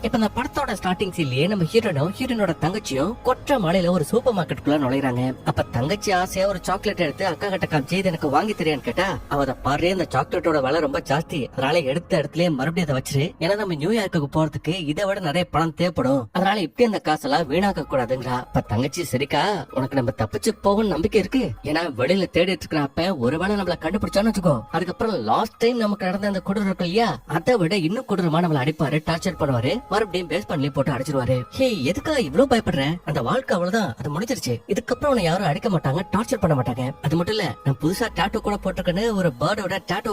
இப்ப இந்த படத்தோட ஸ்டார்டிங் சீன்லயே நம்ம ஹீரோனும் ஹீரோனோட தங்கச்சியும் கொற்ற மலையில ஒரு சூப்பர் மார்க்கெட்டுக்குள்ள நுழைறாங்க. அப்ப தங்கச்சி ஆசையா ஒரு சாக்லேட் எடுத்து அக்கா கிட்ட காமிச்சு எனக்கு வாங்கி தெரியான்னு கேட்டா அவ பாரு இந்த சாக்லேட்டோட விலை ரொம்ப ஜாஸ்தி, அதனால எடுத்த இடத்துலயே மறுபடியும் அதை வச்சிரு, ஏன்னா நம்ம நியூயார்க்கு போறதுக்கு இதை விட நிறைய பணம் தேவைப்படும், அதனால இப்படி அந்த காசெல்லாம் வீணாக்க கூடாதுங்கிறா. அப்ப தங்கச்சி சரிக்கா உனக்கு நம்ம தப்பிச்சு போகும் நம்பிக்கை இருக்கு, ஏன்னா வெளியில தேடிட்டு இருக்கிறப்ப ஒருவேளை நம்மள கண்டுபிடிச்சான்னு வச்சுக்கோ, அதுக்கப்புறம் லாஸ்ட் டைம் நமக்கு நடந்த அந்த கொடூரம் இருக்கு இல்லையா, அதை விட இன்னும் கொடூரமா நம்மள அடிப்பாரு, டார்ச்சர் பண்ணுவாரு, மறுபடியும் பேஸ் பண்ணி போட்டு அடிச்சிருவாரு. ஹே எதுக்கா இவ்வளவு பயப்படுற, அந்த வாழ்க்கை அவ்வளவுதான், அது முடிஞ்சிருச்சு, இதுக்கப்புறம் உன்னை யாரும் அடிக்க மாட்டாங்க, டார்ச்சர் பண்ண மாட்டாங்க. அது மட்டும் இல்ல நான் புதுசா டாட்டூ கூட போட்டிருக்கேன்னு ஒரு பேர்டோட டாட்டூ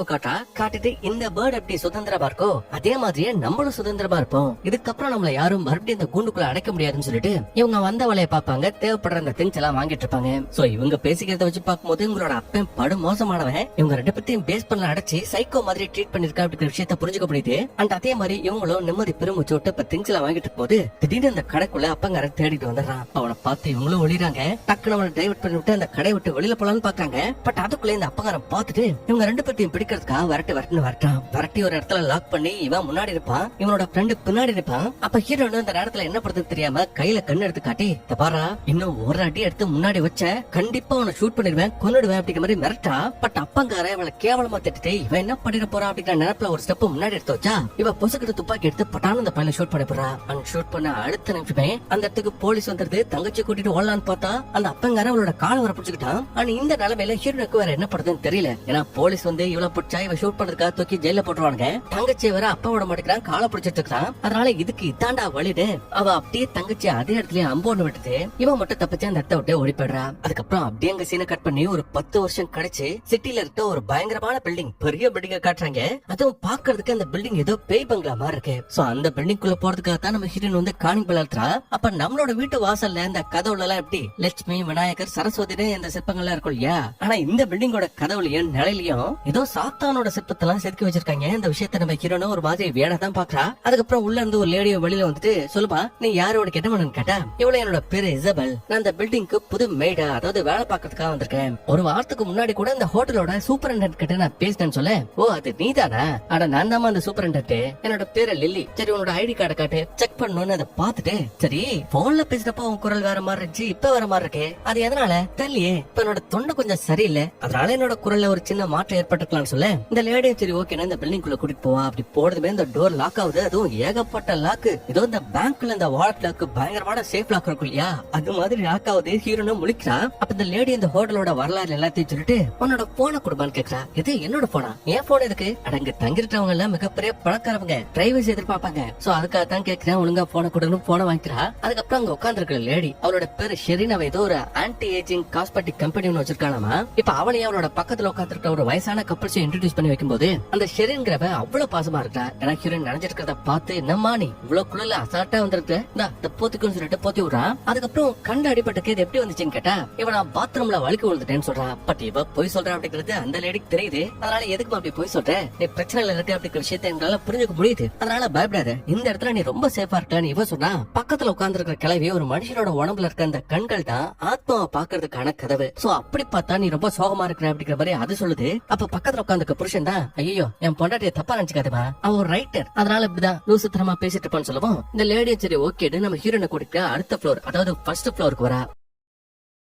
காட்டிட்டு இந்த பேர்ட் எப்படி சுதந்திரமா இருக்கோ அதே மாதிரியே நம்மளும் சுதந்திரமா இருப்போம், இதுக்கப்புறம் நம்மள யாரும் மறுபடியும் இந்த கூண்டுக்குள்ள அடைக்க முடியாதுன்னு சொல்லிட்டு இவங்க வந்த வேலையை பார்ப்பாங்க, தேவைப்படுற அந்த திங்ஸ் எல்லாம் வாங்கிட்டு இருப்பாங்க. சோ இவங்க பேசிக்கிறத வச்சு பார்க்கும்போது உங்களோட அப்பன் படு மோசமானவன், இவங்க ரெண்டு பேர்த்தையும் பேஸ் பண்ணல அடைச்சு சைக்கோ மாதிரி ட்ரீட் பண்ணிருக்கா அப்படிங்கிற விஷயத்த புரிஞ்சுக்க முடியுது. அண்ட் அதே மாதிரி இவங்களும் நிம்மதி பெருமிச்சு விட்டு இப்ப திங்ஸ் எல்லாம் வாங்கிட்டு போது திடீர்னு அந்த கடைக்குள்ள அப்பங்காரன் தேடிட்டு வந்துடுறான். அவனை பார்த்து இவங்களும் ஒளிறாங்க, டக்குனு அவனை டைவர்ட் பண்ணி விட்டு அந்த கடை விட்டு வெளியில போலான்னு பாக்குறாங்க. பட் அதுக்குள்ள இந்த அப்பங்காரன் பார்த்துட்டு இவங்க ரெண்டு பேர்த்தையும் பிடிக்கிறதுக்காக வரட்டி ஒரு இடத்துல லாக் பண்ணி இவன் முன்னாடி இருப்பான், இவனோட ஃப்ரெண்டு பின்னாடி இருப்பான். அப்ப ஹீரோனு அந்த நேரத்துல என்ன பண்றது தெரியாம கையில கண்ணு எடுத்து காட்டி பாரா இன்னும் ஒரு அடி எடுத்து முன்னாடி வச்ச கண்டிப்பா அவனை ஷூட் பண்ணிடுவேன் கொன்னுடுவேன் அப்படிங்கிற மாதிரி மிரட்டா. பட் அப்பங்காரன் இவளை கேவலமா திட்டுட்டு இவன் என்ன பண்ணிட போறா அப்படிங்கிற நினைப்புல ஒரு ஸ்டெப் முன்னாடி எடுத்து வச்சா இவ பொசுக்கிட்டு துப்பாக்கி எடுத்து பட்டான அந்த பையனை ஷூட் பண்ண போறா. அண்ட் ஷூட் பண்ண அடுத்த நிமிஷமே அந்த இடத்துக்கு போலீஸ் வந்துருது. தங்கச்சி கூட்டிட்டு ஓடலான்னு பார்த்தா அந்த அப்பங்காரன் அவளோட காலை வர பிடிச்சுக்கிட்டான். ஆனா இந்த நிலைமையில ஹீரோனுக்கு வேற என்ன பண்றதுன்னு தெரியல, ஏன்னா போலீஸ் வந்து இவளை பிடிச்சா இவ ஷூட் பண்றதுக்காக தூக்கி ஜெயில போட்டுருவாங்க. தங்கச்சி வேற அப்பா விட மாட்டேங்கிறான், காலை பிடிச்சிட்டு இருக்கான். அதனால இதுக்கு இதாண்டா வழிடு, அவ அப்படியே தங்கச்சி அதே இடத்துல அம்போன்னு விட்டுட்டு இவன் மட்டும் தப்பிச்சு அந்த இடத்த விட்டு ஓடி போயிடுறா. அதுக்கப்புறம் அப்படியே அங்க சீனை கட் பண்ணி ஒரு 10 வருஷம் கழிச்சு சிட்டில இருக்க ஒரு பயங்கரமான பில்டிங், பெரிய பில்டிங்க காட்டுறாங்க. அதுவும் பாக்குறதுக்கு அந்த பில்டிங் ஏதோ பேய் பங்களா மாதிரி இருக்கு. சோ அந்த பில்டிங் குள்ள போறதுக்காக தான் நம்ம ஹீரோயின் வந்து காணிங் பலர்த்தா. அப்ப நம்மளோட வீட்டு வாசல்ல இந்த கதவுல எல்லாம் எப்படி லட்சுமி விநாயகர் சரஸ்வதினு இந்த சிற்பங்கள்லாம் இருக்கும் இல்லையா, ஆனா இந்த பில்டிங்கோட கதவுலயும் நிலையிலயும் ஏதோ சாத்தானோட சிற்பத்தெல்லாம் செதுக்கி வச்சிருக்காங்க. இந்த விஷயத்த நம்ம ஹீரோனும் ஒரு மாதிரி வேணா தான் பாக்குறா. அதுக்கப்புறம் உள்ள இருந்து ஒரு லேடியோ வெளியில வந்துட்டு சொல்லுப்பா நீ யாரோட என்ன பண்ணு கேட்டா இவ்வளவு என்னோட பேரு இசபெல், நான் இந்த பில்டிங்க்கு புது மேடா அதாவது வேலை பாக்கிறதுக்காக வந்திருக்கேன். ஒரு வாரத்துக்கு முன்னாடி கூட இந்த ஹோட்டலோட சூப்பரண்டன்ட் கிட்ட நான் பேசினேன்னு சொல்ல, ஓ அது நீதானா, ஆனா நான் தான் அந்த சூப்பரண்டன்ட், என்னோட பேரு லில்லி, சரி உன்னோட ஐடி கார்டை காட்டு செக் பண்ணணும்னு அதை பாத்துட்டு சரி போன்ல பேசுறப்ப உன் குரல் வேற மாதிரி இருந்துச்சு இப்ப வேற மாதிரி இருக்கு, அது எதனால தெரியலையே, இப்ப என்னோட தொண்டை கொஞ்சம் சரியில்லை அதனால என்னோட குரல்ல ஒரு சின்ன மாற்றம் ஏற்பட்டுக்கலாம்னு சொல்ல இந்த லேடியும் சரி ஓகே இந்த பில்டிங் குள்ள கூட்டிட்டு போவா. அப்படி போனதுமே இந்த டோர் லாக் ஆகுது, அதுவும் ஏகப்பட்ட லாக்கு, ஏதோ இந்த பேங்க்ல இந்த வாலெட் லாக் பயங்கரமான சேஃப் லாக் இருக்கும் இல்லையா அது மாதிரி லாக் ஆகுது. ஹீரோனும் முழிக்கிறா. அப்ப இந்த லேடி இந்த ஹோட்டலோட வரலாறு எல்லாத்தையும் சொல்லிட்டு உன்னோட போனை கொடுப்பான்னு கேக்குறா. இது என்னோட போனா, என் போன் எதுக்கு, அடங்க தங்கிருக்கவங்க எல்லாம் மிகப்பெரிய பணக்காரவங்க, பிரைவசி எதிர்பார்ப்பாங்க, சோ அதுக்காக தான் கேக்குறேன், ஒழுங்கா போனை கொடுன்னு போனை வாங்கிக்கிறா. அதுக்கப்புறம் அங்க உட்கார்ந்து இருக்கிற லேடி அவளோட பேரு ஷெரின், அவ ஏதோ ஒரு ஆன்டி ஏஜிங் காஸ்மெட்டிக் கம்பெனி ஒன்னு வச்சிருக்கானாமா. இப்ப அவளையும் அவளோட பக்கத்துல உட்காந்துருக்க ஒரு வயசான கப்பல்ஸை இன்ட்ரோடியூஸ் பண்ணி வைக்கும்போது அந்த ஷெரின்ங்கிறவ அவ்வளவு பாசமா இருக்கா. ஏன்னா ஹீரோயின் நினைஞ்சிருக்கிறத பார்த்து என்னம்மா நீ இவ்வளவு குள்ள அசால்ட்டா வந்திருக்கு, இந்த போத்துக்குன்னு சொல்லிட்டு போத்தி விடுறா. அதுக்கப்புறம் கண்டு அடிபட்டுக்கு இது எப்படி வந்துச்சுன்னு கேட்டா இவ நான் பாத்ரூம்ல வலிக்கு விழுந்துட்டேன்னு சொல்றா. பட் இவ போய் சொல்றா அப்படிங்கிறது அந்த லேடிக்கு தெரியுது. அதனால எதுக்கு அப்படி போய் சொல்ற, நீ பிரச்சனை இருக்கு அப்படிங்கிற விஷயத்தை எங்களால புரிஞ்சுக்க முடியுது, அதனால பயப்படாத, இந்த இடத்துல நீ ரொம்ப சேஃபா இருக்கான்னு இவ சொன்னா. பக்கத்துல உட்கார்ந்து இருக்கிற கிளவி ஒரு மனுஷனோட உடம்புல இருக்க அந்த கண்கள் தான் ஆத்மாவை பாக்குறதுக்கான கதவு, சோ அப்படி பார்த்தா நீ ரொம்ப சோகமா இருக்கிற அப்படிங்கிற மாதிரி அது சொல்லுது. அப்ப பக்கத்துல உட்கார்ந்து புருஷன் தான் ஐயோ என் பொண்டாட்டிய தப்பா நினைச்சுக்காதமா, அவன் ஒரு ரைட்டர் அதனால இப்படிதான் லூசுத்தனமா பேசிட்டு இருப்பான்னு சொல்லவும் இந்த லேடியை சரி ஓகே நம்ம ஹீரோனை கூட்டிட்டு அடுத்த ஃப்ளோர் அதாவது ஃபர்ஸ்ட் ஃப்ளோருக்கு வரா.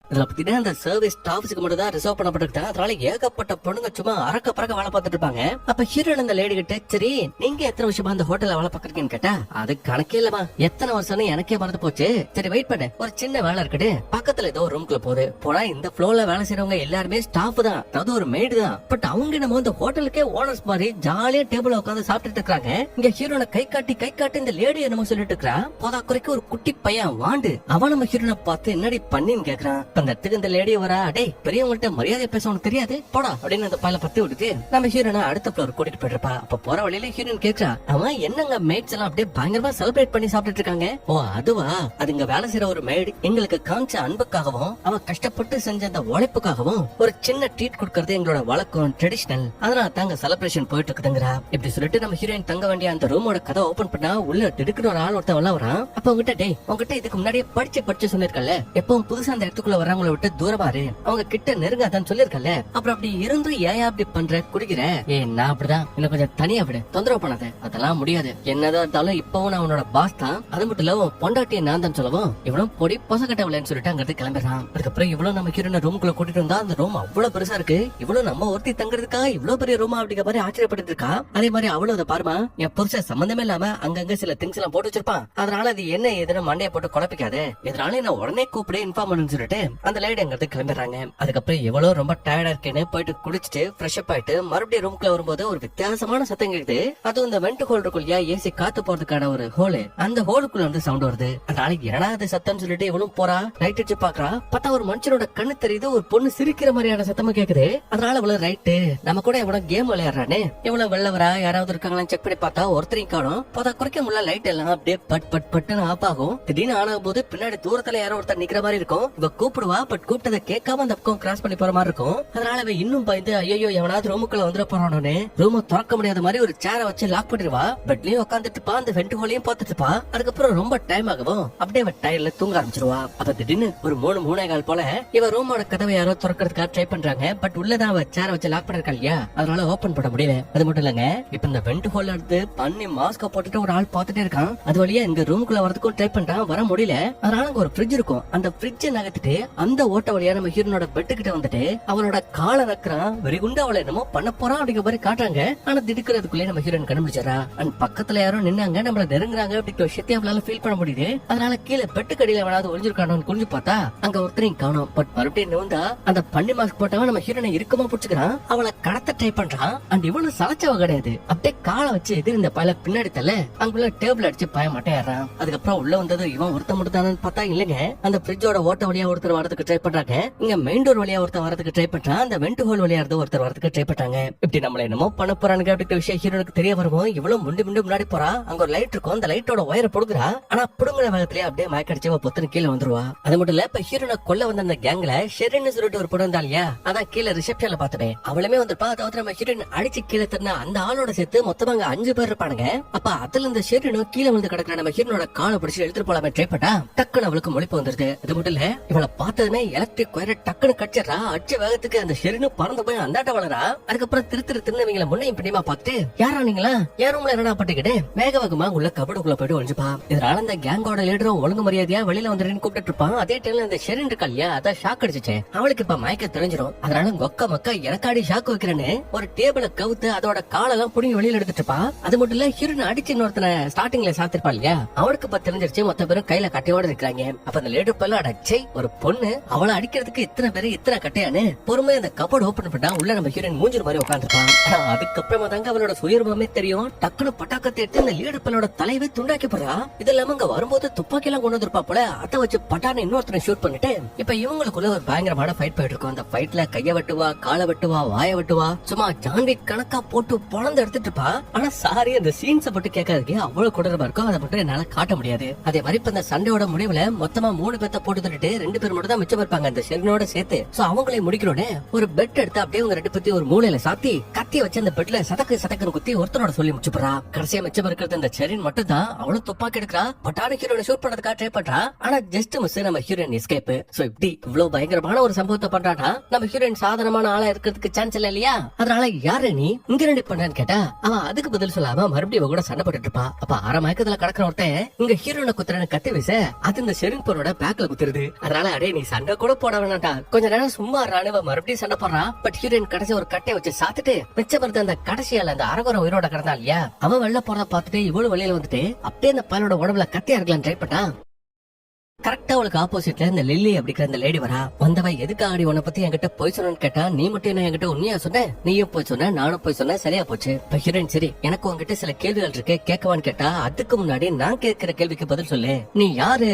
இதுல பாத்தீங்கன்னா அந்த சர்வீஸ் ஸ்டாஃப்ஸ்க்கு மட்டும் தான் ரிசர்வ் பண்ணப்பட்டிருக்கு, அதனால ஏகப்பட்ட பொண்ணுங்க சும்மா அறக்க பறக்க வேலை பார்த்துட்டு இருப்பாங்க. அப்ப ஹீரோயின் அந்த லேடி கிட்ட சரி நீங்க எத்தனை வருஷமா அந்த ஹோட்டல்ல வேலை பாக்குறீங்கன்னு கேட்டா அது கணக்கே இல்லமா, எத்தனை வருஷம்னு எனக்கே மறந்து போச்சு, சரி வெயிட் பண்ணு ஒரு சின்ன வேலை இருக்குது, பக்கத்துல ஏதோ ரூம்குள்ள போகுது, போனா இந்த ஃப்ளோர்ல வேலை செய்யறவங்க எல்லாருமே ஸ்டாஃப் தான், அதாவது ஒரு மெய்டு தான். பட் அவங்க நம்ம இந்த ஹோட்டலுக்கே ஓனர்ஸ் மாதிரி ஜாலியா டேபிள்ல உட்காந்து சாப்பிட்டுட்டு இருக்காங்க. இங்க ஹீரோனை கை காட்டி இந்த லேடி நம்ம சொல்லிட்டு இருக்கா. போதா குறைக்கு ஒரு குட்டி பையன் வாண்டு அவன் நம்ம ஹீரோனை பார்த்து என்னடி பண்ணின்னு கேக்குறான். அந்த இடத்துக்கு இந்த லேடிய வரா, டே பெரியவங்கள்ட்ட மரியாதை பேச உனக்கு தெரியாது போடா அப்படின்னு அந்த பையல பத்தி விட்டுட்டு நம்ம ஹீரோனை அடுத்த ஃப்ளோர் கூட்டிட்டு போயிட்டு அப்ப போற வழியில ஹீரோயின் கேக்குறா, அவன் என்னங்க மேட்ஸ் எல்லாம் அப்படியே பயங்கரமா செலிப்ரேட் பண்ணி சாப்பிட்டு இருக்காங்க. ஓ அதுவா, அது இங்க வேலை செய்யற ஒரு மேட் எங்களுக்கு காமிச்ச அன்புக்காகவும் அவன் கஷ்டப்பட்டு செஞ்ச அந்த உழைப்புக்காகவும் ஒரு சின்ன ட்ரீட் கொடுக்கறது எங்களோட வழக்கம் ட்ரெடிஷனல், அதனால தாங்க செலிப்ரேஷன் போயிட்டு இருக்குதுங்கிறா. இப்படி சொல்லிட்டு நம்ம ஹீரோயின் தங்க வேண்டிய அந்த ரூமோட கதை ஓபன் பண்ணா உள்ள திடுக்கிற ஒரு ஆள் ஒருத்தவன் வரான். அப்ப உங்ககிட்ட டே உங்ககிட்ட இதுக்கு முன்னாடியே படிச்சு சொல்லிருக்கல, எப்பவும் புதுசா அந்த இடத்துக்குள்ள வர வர்றவங்களை விட்டு தூரமாறு, அவங்க கிட்ட நெருங்காதான்னு சொல்லிருக்கல. அப்புறம் அப்படி இருந்து ஏன் அப்படி பண்ற, குடிக்கிற? நான் அப்படிதான், இன்னும் கொஞ்சம் தனியா விடு, தொந்தரவு பண்ணாத. அதெல்லாம் முடியாது, என்னதான் இருந்தாலும் இப்பவும் நான் அவனோட பாஸ் தான், அது மட்டும் இல்ல பொண்டாட்டியை நான் தான் சொல்லவும் இவனும் பொடி பொசக்கட்டவில்லைன்னு சொல்லிட்டு அங்க இருந்து கிளம்பிடுறான். அதுக்கப்புறம் இவ்வளவு நம்ம ஹீரோனை ரூமுக்குள்ள கூட்டிட்டு வந்தா அந்த ரூம் அவ்வளவு பெருசா இருக்கு. இவ்வளவு நம்ம ஒருத்தி தங்குறதுக்கா இவ்வளவு பெரிய ரூமா அப்படிங்கிற மாதிரி ஆச்சரியப்பட்டு இருக்கா. அதே மாதிரி அவ்வளவு அதை பாருமா, என் புருஷ சம்பந்தமே இல்லாம அங்கங்க சில திங்ஸ் எல்லாம் போட்டு வச்சிருப்பான். அதனால அது என்ன ஏதுன்னு மண்டையை போட்டு குழப்பிக்காது, இதனால நான் உடனே கூப்பிடு இன்ஃபார்ம் பண்ணு சொல்லிட்டு அந்த லேடி அங்க இருந்து கிளம்பிடுறாங்க. அதுக்கப்புறம் எவ்வளவு ரொம்ப டயர்டா இருக்கேன்னு போயிட்டு குளிச்சுட்டு ஃப்ரெஷ் அப் ஆயிட்டு மறுபடியும் ரூம்குள்ள வரும்போது ஒரு வித்தியாசமான சத்தம் கேக்குது. அது இந்த வெண்ட் ஹோல் இருக்குல்லையா, ஏசி காத்து போறதுக்கான ஒரு ஹோல், அந்த ஹோலுக்குள்ள வந்து சவுண்ட் வருது. அதனால என்னடா சத்தம் சொல்லிட்டு இவனும் போறா. ரைட் அடிச்சு பாக்குறா, பார்த்தா ஒரு மனுஷனோட கண்ணு தெரியுது, ஒரு பொண்ணு சிரிக்கிற மாதிரியான சத்தமா கேக்குது. அதனால இவ்வளவு ரைட்டு நம்ம கூட இவன கேம் விளையாடுறானே, இவ்வளவு வெள்ளவரா யாராவது இருக்காங்களான்னு செக் பண்ணி பார்த்தா ஒருத்தரையும் காணும். பார்த்தா குறைக்க முடியல, லைட் எல்லாம் அப்படியே பட் பட் பட்டுன்னு ஆஃப் ஆகும். திடீர்னு ஆனாகும் போது பின்னாடி தூரத்துல யாரோ ஒருத்தர் நிக்கிற மாதிரி இருக்கும். இவ கூப்பிடுவா, பட் கூப்பிட்டதை கேட்காம அந்த பக்கம் கிராஸ் பண்ணி போற மாதிரி இருக்கும். அதனால இவ இன்னும் பயந்து ஐயோ எவனாவது ரூமுக்குள்ள வந்துட போறானே, ரூம் திறக்க முடியாத மாதிரி ஒரு சேரை வச்சு லாக் பண்ணிடுவா. பெட்லயும் உட்காந்துட்டு பா, அந்த வெண்ட் ஹோலையும் பார்த்துட்டு பா. அதுக்கப்புறம் ரொம்ப டைம் ஆகும், அப்படியே அவ டயர்ல தூங்க ஆரம்பிச்சிருவா. அப்ப திடீர்னு ஒரு 3-3:15 போல இவ ரூமோட கதவை யாரோ திறக்கிறதுக்காக ட்ரை பண்றாங்க. பட் உள்ளதான் அவ சேர வச்சு லாக் பண்ணிருக்கா இல்லையா, அதனால ஓபன் பண்ண முடியல. அது மட்டும் இல்லங்க, இப்ப இந்த வெண்ட் ஹோல்ல எடுத்து பண்ணி மாஸ்க போட்டுட்டு ஒரு ஆள் பாத்துட்டே இருக்கான். அது வழியா எங்க ரூமுக்குள்ள வரதுக்கும் ட்ரை பண்றான், வர முடியல. அதனால அங்க ஒரு ஃப்ரிட்ஜ் இருக்கும், அந்த ஃப்ரிட்ஜை நகர்த்திட்டு அந்த ஓட்ட வழியா நம்ம ஹீரோனோட பெட்டு கிட்ட வந்துட்டு அவனோட காலை நக்குறான். வெறிகுண்டா அவளை என்னமோ பண்ண போறான் அப்படிங்கிற மாதிரி காட்டுறாங்க. ஆனா திடுக்கிறதுக்குள்ளே நம்ம ஹீரோன் கண்டுபிடிச்சா. அண்ட் பக்கத்துல யாரோ நின்னாங்க, நம்மள நெருங்குறாங்க அப்படிங்கிற விஷயத்தை அவளால ஃபீல் பண்ண முடியுது. அதனால கீழே பெட்டுக்கடியில எவனாவது ஒளிஞ்சிருக்கானு குறிஞ்சு பார்த்தா அங்க ஒருத்தரையும் காணோம். பட் மறுபடியும் நிவந்தா அந்த பண்ணி மாஸ்க் போட்டவன் நம்ம ஹீரோனை இருக்கமா புடிச்சுக்கிறான். அவளை கடத்த ட்ரை பண்றான். அண்ட் இவனு சளைச்சவ கிடையாது, அப்படியே காலை வச்சு எதிர் இந்த பையல பின்னாடி தள்ள அங்குள்ள டேபிள் அடிச்சு பய மாட்டேறான். அதுக்கப்புறம் உள்ள வந்தது இவன் ஒருத்த மட்டும் பார்த்தா இல்லங்க, அந்த ஃப்ரிட்ஜோட ஓட்ட வழியா ஒருத்தர் வரதுக்கு ட்ரை பண்றாங்க. இங்க மெயின் டோர் வழியா ஒருத்தர் வரதுக்கு ட்ரை பண்றான். அந்த வெண்ட் ஹோல் வழியா ஒருத்தர் வரதுக்கு ட்ரை பண்றாங்க. இப்படி நம்மள என்னமோ பண்ண போறானுங்க அப்படிங்கிற விஷயம் ஹீரோனுக்கு தெரிய வருவோம். இவ்வளவு முண்டி முன்னாடி போறா. அங்க ஒரு லைட் இருக்கும், அந்த லைட்டோட ஒயரை புடுங்குறா. ஆனா புடுங்குற வேகத்திலேயே அப்படியே மயக்கடிச்சு பொத்துன்னு கீழே வந்துருவா. அது மட்டும் இல்ல, இப்ப ஹீரோனை கொல்ல வந்த அந்த கேங்ல ஷெரின்னு சொல்லிட்டு ஒரு பொண்ணு இருந்தா இல்லையா, அதான் கீழே ரிசப்ஷன்ல பாத்துட்டேன். அவளுமே வந்துருப்பா. அதாவது நம்ம ஹீரோயின் அடிச்சு கீழே தட்டின அந்த ஆளோட சேர்த்து மொத்தமா அங்க 5 பேர் இருப்பானுங்க. அப்ப அதுல இந்த ஷெரினு கீழே வந்து கிடக்குற நம்ம ஹீரோனோட காலை பிடிச்சு எடுத்துட்டு போலாமே ட்ரை பண்ணா டக்குன்னு அவளுக்கு முழிப்பு வந்துருது. அது மட்டும் இல்ல, இவளை பார்த்ததுமே எலக்ட்ரிக் ஒயரை டக்குன்னு கடிச்சிடறா. அடிச்ச வேகத்துக்கு அந்த ஷெரினு பறந்து போய் அந்தாட்ட வளரா. அதுக்கப்புறம் திருநவீங்கள முன்னையும் பிடிமா பார்த்துட்டு யாரா நீங்களா, யார் ரூம்ல என்னடா பட்டுக்கிட்டு வேக வேகமா உள்ள கபடுக்குள்ள போயிட்டு ஒழிஞ்சுப்பா. இதனால இந்த கேங்கோட லீடரும் ஒழுங்கு மரியாதையா வெளியில வந்துருன்னு கூப்பிட்டு இருப்பான். அதே டைம்ல இந்த ஷெரின் இருக்கா இல்லையா, அதான் ஷாக் அடிச்சுச்சு. அவளுக்கு இப்ப மயக்க தெரிஞ்சிடும். அதனால கொக்க மக்கா எனக்காடி ஷாக் வைக்கிறேன்னு ஒரு டேபிள கவுத்து அதோட காலெல்லாம் புடிங்கி வெளியில எடுத்துட்டு இருப்பா. அது மட்டும் இல்ல, ஹீரோன் அடிச்சு இன்னொருத்தனை ஸ்டார்டிங்ல சாத்திருப்பா இல்லையா, அவளுக்கு இப்ப தெரிஞ்சிருச்சு. மொத்த பேரும் கையில கட்டையோட இருக்கிறாங்க. அப்ப அந்த லேடர் பல்ல அடச்சை ஒரு பொண்ணு அவளை அடிக்கிறதுக்கு இத்தனை பேரு இத்தனை கட்டையானு பொறுமை அந்த கபோர்டு ஓபன் பண்ணா உள்ள நம்ம ஹீரோயின் மூஞ்சிரு மாதிரி உட்காந்துருப்பான். அதுக்கப்புறமா தாங்க அவளோட சுயரூபமே தெரியும். டக்குனு பட்டாக்கத்தை எடுத்து இந்த லீடர் பல்லோட தலைவை துண்டாக்கி போடுறா. இது இல்லாம அங்க வரும்போது துப்பாக்கி எல்லாம் கொண்டு வந்திருப்பா போல, அதை வச்சு பட்டான இன்னொருத்தனை ஷூட் பண்ணிட்டு இப்ப இவங்களுக்குள்ள ஒரு பயங்கரமான ஃபைட் போயிட்டு இருக்கும். அந்த ஃபைட்ல கைய வெட்டுவா, காலை வெட்டுவா, வாய வெட்டுவா, சும்மா ஜான்வி கணக்கா போட்டு பொழந்து எடுத்துட்டு இருப்பா. ஆனா சாரி, அந்த சீன்ஸ பட்டு கேட்காதுக்கு அவ்வளவு கொடூரமா இருக்கும். அதை மட்டும் என்னால காட்ட முடியாது. அதே மாதிரி இப்ப இந்த சண்டையோட முடிவுல மொத்தமா 3 பேத்த போட்டு தள்ளிட்டு 2 பேர் மட்டும் தான் மிச்சம் இருப்பாங்க அந்த ஷெரினோட சேர்த்து. சோ அவங்களே முடிக்கிறோன்னு ஒரு பெட் எடுத்து அப்படியே அவங்க 2 பேத்தி ஒரு மூலையில சாத்தி கத்தி வச்சு அந்த பெட்ல சதக்குன்னு குத்தி ஒருத்தனோட சொல்லி முடிச்சுடுறா. கடைசியா மிச்சம் இருக்கிறது அந்த ஷெரின் மட்டும் தான். அவளும் துப்பாக்கி எடுக்கிறா. பட்டான ஹீரோனை ஷூட் பண்றதுக்காக ட்ரை பண்றா. ஆனா ஜஸ்ட் மிஸ் நம்ம ஹீரோயின் எஸ்கேப். சோ இப்படி இவ்வளவு பயங்கரமான ஒரு சம்பவத்தை பண்றானா நம்ம ஹீரோயின் சாதாரணமான ஆளா இருக்கிறதுக்கு சான்ஸ் இல்ல இல்லையா. அதனால யாரு நீ இங்க ரெண்டு பண்ணான்னு கேட்டா அவன் அதுக்கு பதில் சொல்லாம மறுபடியும் கூட சண்டை போட்டுட்டு இருப்பா. அப்ப அரை மயக்கத்துல கடக்கிற ஒருத்தன் இங்க ஹீரோனை குத்துறன்னு கத்தி வீச அது இந்த ஷெரின் பொண்ணோட பேக்ல குத்துருது. அதனால அடே நீ சண்டை கூட போட வேணாட்டா, கொஞ்ச நேரம் சும்மா ராணுவ மறுபடியும் சண்டை போடுறான். பட் ஹீரோயின் கடைசி ஒரு கட்டையை வச்சு சாத்துட்டு மிச்சம் இருந்த அந்த கடைசியால அந்த அரகுரம் உயிரோட கிடந்தா இல்லையா, அவன் வெளில போறத பாத்துட்டு இவ்வளவு வெளியில வந்துட்டு அப்படியே அந்த பையனோட உடம்புல கத்தியா இருக்கலாம் ட்ரை பண்ணான். கரெக்டா அவளுக்கு ஆப்போசிட்ல இந்த லில்லி அப்படிங்கிற அந்த லேடி வரா. வந்தவ எதுக்காக உன்னை பத்தி என்கிட்ட போய் சொன்னு கேட்டா, நீ மட்டும் என்ன என்கிட்ட உண்மையா சொன்ன, நீயும் போய் சொன்ன நானும் போய் சொன்ன, சரியா போச்சு. இப்ப ஹீரோயின் சரி எனக்கு உங்ககிட்ட சில கேள்விகள் இருக்கு கேட்கவான்னு கேட்டா, அதுக்கு முன்னாடி நான் கேட்கிற கேள்விக்கு பதில் சொல்லு, நீ யாரு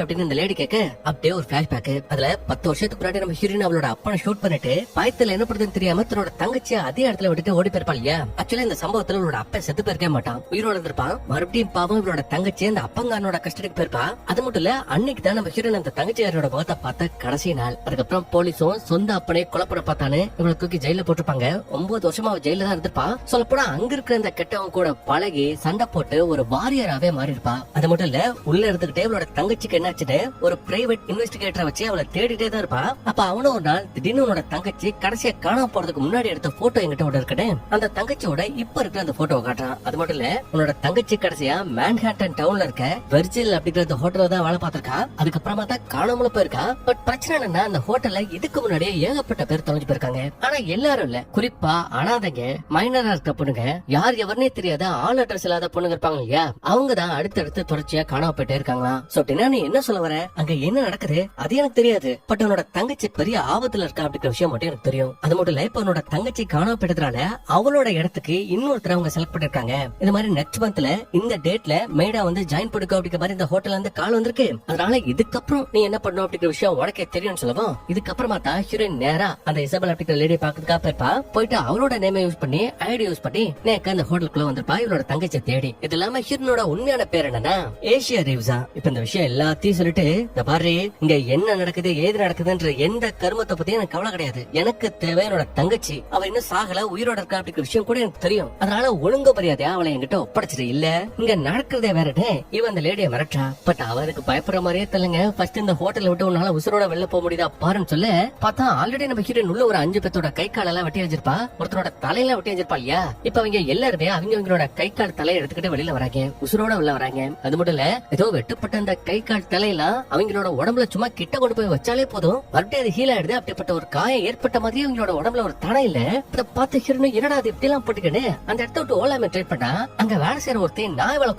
அப்படின்னு இந்த லேடி கேட்க அப்படியே ஒரு பிளாஷ்பேக். அதுல 10 வருஷத்துக்கு முன்னாடி நம்ம ஹீரோயின் அவளோட அப்பனை ஷூட் பண்ணிட்டு பயத்துல என்ன பண்றதுன்னு தெரியாம தன்னோட தங்கச்சியை அதே இடத்துல விட்டுட்டு ஓடி போயிருப்பா இல்லையா. ஆக்சுவலா இந்த சம்பவத்துல இவளோட அப்பன் செத்து போயிருக்க மாட்டான், உயிரோட இருந்திருப்பான். மறுபடியும் பாவம் இவளோட தங்கச்சி அந்த அப்பங்கானோட கஸ்டடிக்கு போயிருப்பா. அது மட்டும் இல்ல அன்னைக்கு தான் நம்ம ஹீரோயின் அந்த தங்கச்சியாரோட முகத்தை பார்த்த கடைசி நாள். அதுக்கப்புறம் போலீஸும் சொந்த அப்பனே கொலைப்பட பார்த்தானு இவளை தூக்கி ஜெயில போட்டிருப்பாங்க. 9 வருஷமா அவ ஜெயில தான் இருந்திருப்பா. சொல்ல போனா அங்க இருக்கிற அந்த கெட்டவங்க கூட பழகி சண்டை போட்டு ஒரு வாரியராவே மாறி இருப்பா. அது மட்டும் இல்ல, உள்ள இருந்துகிட்டே அவளோட தங்கச்சிக்கு என்னாச்சுன்னு ஒரு பிரைவேட் இன்வெஸ்டிகேட்டரை வச்சு அவளை தேடிட்டே தான் இருப்பா. அப்ப அவனும் ஒரு நாள் திடீர்னு உன்னோட தங்கச்சி கடைசியா காணாம போறதுக்கு முன்னாடி எடுத்த போட்டோ என்கிட்ட ஒன்று இருக்கட்டே, அந்த தங்கச்சியோட இப்ப இருக்கிற அந்த போட்டோ காட்டுறான். அது மட்டும் இல்ல, உன்னோட தங்கச்சி கடைசியா மேன்ஹாட்டன் டவுன்ல இருக்க வெர்ஜில் அப்படிங்கிற அந்த ஹோட்டல்ல தான் வேலை பார்த்திருக்கா. அதுக்கப்புறமா தான் காணாமல போயிருக்கா. பட் பிரச்சனை என்னன்னா, அந்த ஹோட்டல்ல இதுக்கு முன்னாடியே ஏகப்பட்ட பேர் தொலைஞ்சு போயிருக்காங்க. ஆனா எல்லாரும் இல்ல, குறிப்பா அனாதைங்க, மைனரா இருக்க பொண்ணுங்க, யார் எவருனே தெரியாத ஆள் அட்ரஸ் இல்லாத பொண்ணுங்க இருப்பாங்க இல்லையா, அவங்க தான் அடுத்தடுத்து தொடர்ச்சியா காணாம போயிட்டே இருக்காங்களா. சோ நீ என்ன சொல்ல வர, அங்க என்ன நடக்குது அது எனக்கு தெரியாது. பட் உன்னோட தங்கச்சி பெரிய ஆபத்துல இருக்கா அப்படிங்கிற விஷயம் மட்டும் எனக்கு தெரியும். அது மட்டும் இல்ல, இப்ப உன்னோட தங்கச்சி காணாம போயிட்டதுனால அவளோட இடத்துக்கு இன்னொருத்தர் அவங்க செலக்ட் பண்ணிருக்காங்க. இந்த மாதிரி நெக்ஸ்ட் மந்த்ல இந்த டேட்ல மேடா வந்து ஜாயின் பண்ணிக்கோ அப்படிங்கிற மாதிரி இந்த ஹோட்டல்ல இருந்து கால் வந்திருக்கு. அதனால இதுக்கப்புறம் நீ என்ன பண்ணணும் அப்படிங்கிற விஷயம் உனக்கே தெரியும் சொல்லவும், இதுக்கப்புறமா தான் ஹீரோயின் நேரா அந்த இசபெல் அப்படிங்கிற லேடியை பாக்கிறதுக்காக போயிருப்பா. போயிட்டு அவரோட நேமை யூஸ் பண்ணி ஐடி யூஸ் பண்ணி நேக்க அந்த ஹோட்டலுக்குள்ள வந்திருப்பா இவரோட தங்கச்சியை தேடி. இது இல்லாம ஹீரோனோட உண்மையான பேர் என்னன்னா ஏசியா ரீவ்ஸா. இப்ப இந்த விஷயம் எல்லாத்தையும் சொல்லிட்டு, இந்த பாரு இங்க என்ன நடக்குது ஏது நடக்குதுன்ற எந்த கருமத்தை பத்தி எனக்கு கவலை கிடையாது. எனக்கு தேவை என்னோட தங்கச்சி. அவ இன்னும் சாகல, உயிரோட இருக்கா அப்படிங்கிற விஷயம் கூட எனக்கு தெரியும். அதனால ஒழுங்கு மரியாதையா அவளை என்கிட்ட ஒப்படைச்சிட்டு, இல்ல இங்க நடக்கிறதே வேறன்னு இவன் அந்த லேடியை மிரட்டா. பட் அவருக்கு பயப்படுற மாதிரியே தெரியலங்க. ஃபர்ஸ்ட் இந்த ஹோட்டல்ல விட்டு உன்னால உசுரோட வெளில போக முடியுதா பாருன்னு சொல்ல பார்த்தா ஆல்ரெடி நம்ம ஹீரோயின் உள்ள ஒரு 5 பேத்தோட கை காலெல்லாம் வெட்டி வச்சிருப்பா, ஒருத்தரோட தலையெல்லாம் வெட்டி வச்சிருப்பா இல்லையா. இப்ப அவங்க எல்லாருமே அவங்களோட கை கால் தலையை எடுத்துக்கிட்டு வெளியில வராங்க, உசுரோட வெளில வராங்க. அது மட்டும் இல்ல, ஏதோ வெட்டுப்பட்ட அந்த கை கால் தலையெல்லாம் அவங்களோட உடம்புல சும்மா கிட்ட கொண்டு போய் வச்சாலே போதும், மறுபடியும் அது ஹீல் ஆயிடுது. அப்படிப்பட்ட ஒரு காயம் ஏற்பட்ட மாதிரி அவங்களோட உடம்புல ஒரு தடை இல்ல. அதை பார்த்து ஹீரோயின் என்னடா அது இப்படி எல்லாம் போட்டுக்கன்னு அந்த இடத்த விட்டு ஓலாம ட்ரை பண்ணா, அங்க வேலை செய்யற ஒருத்தையும் நாய் விளை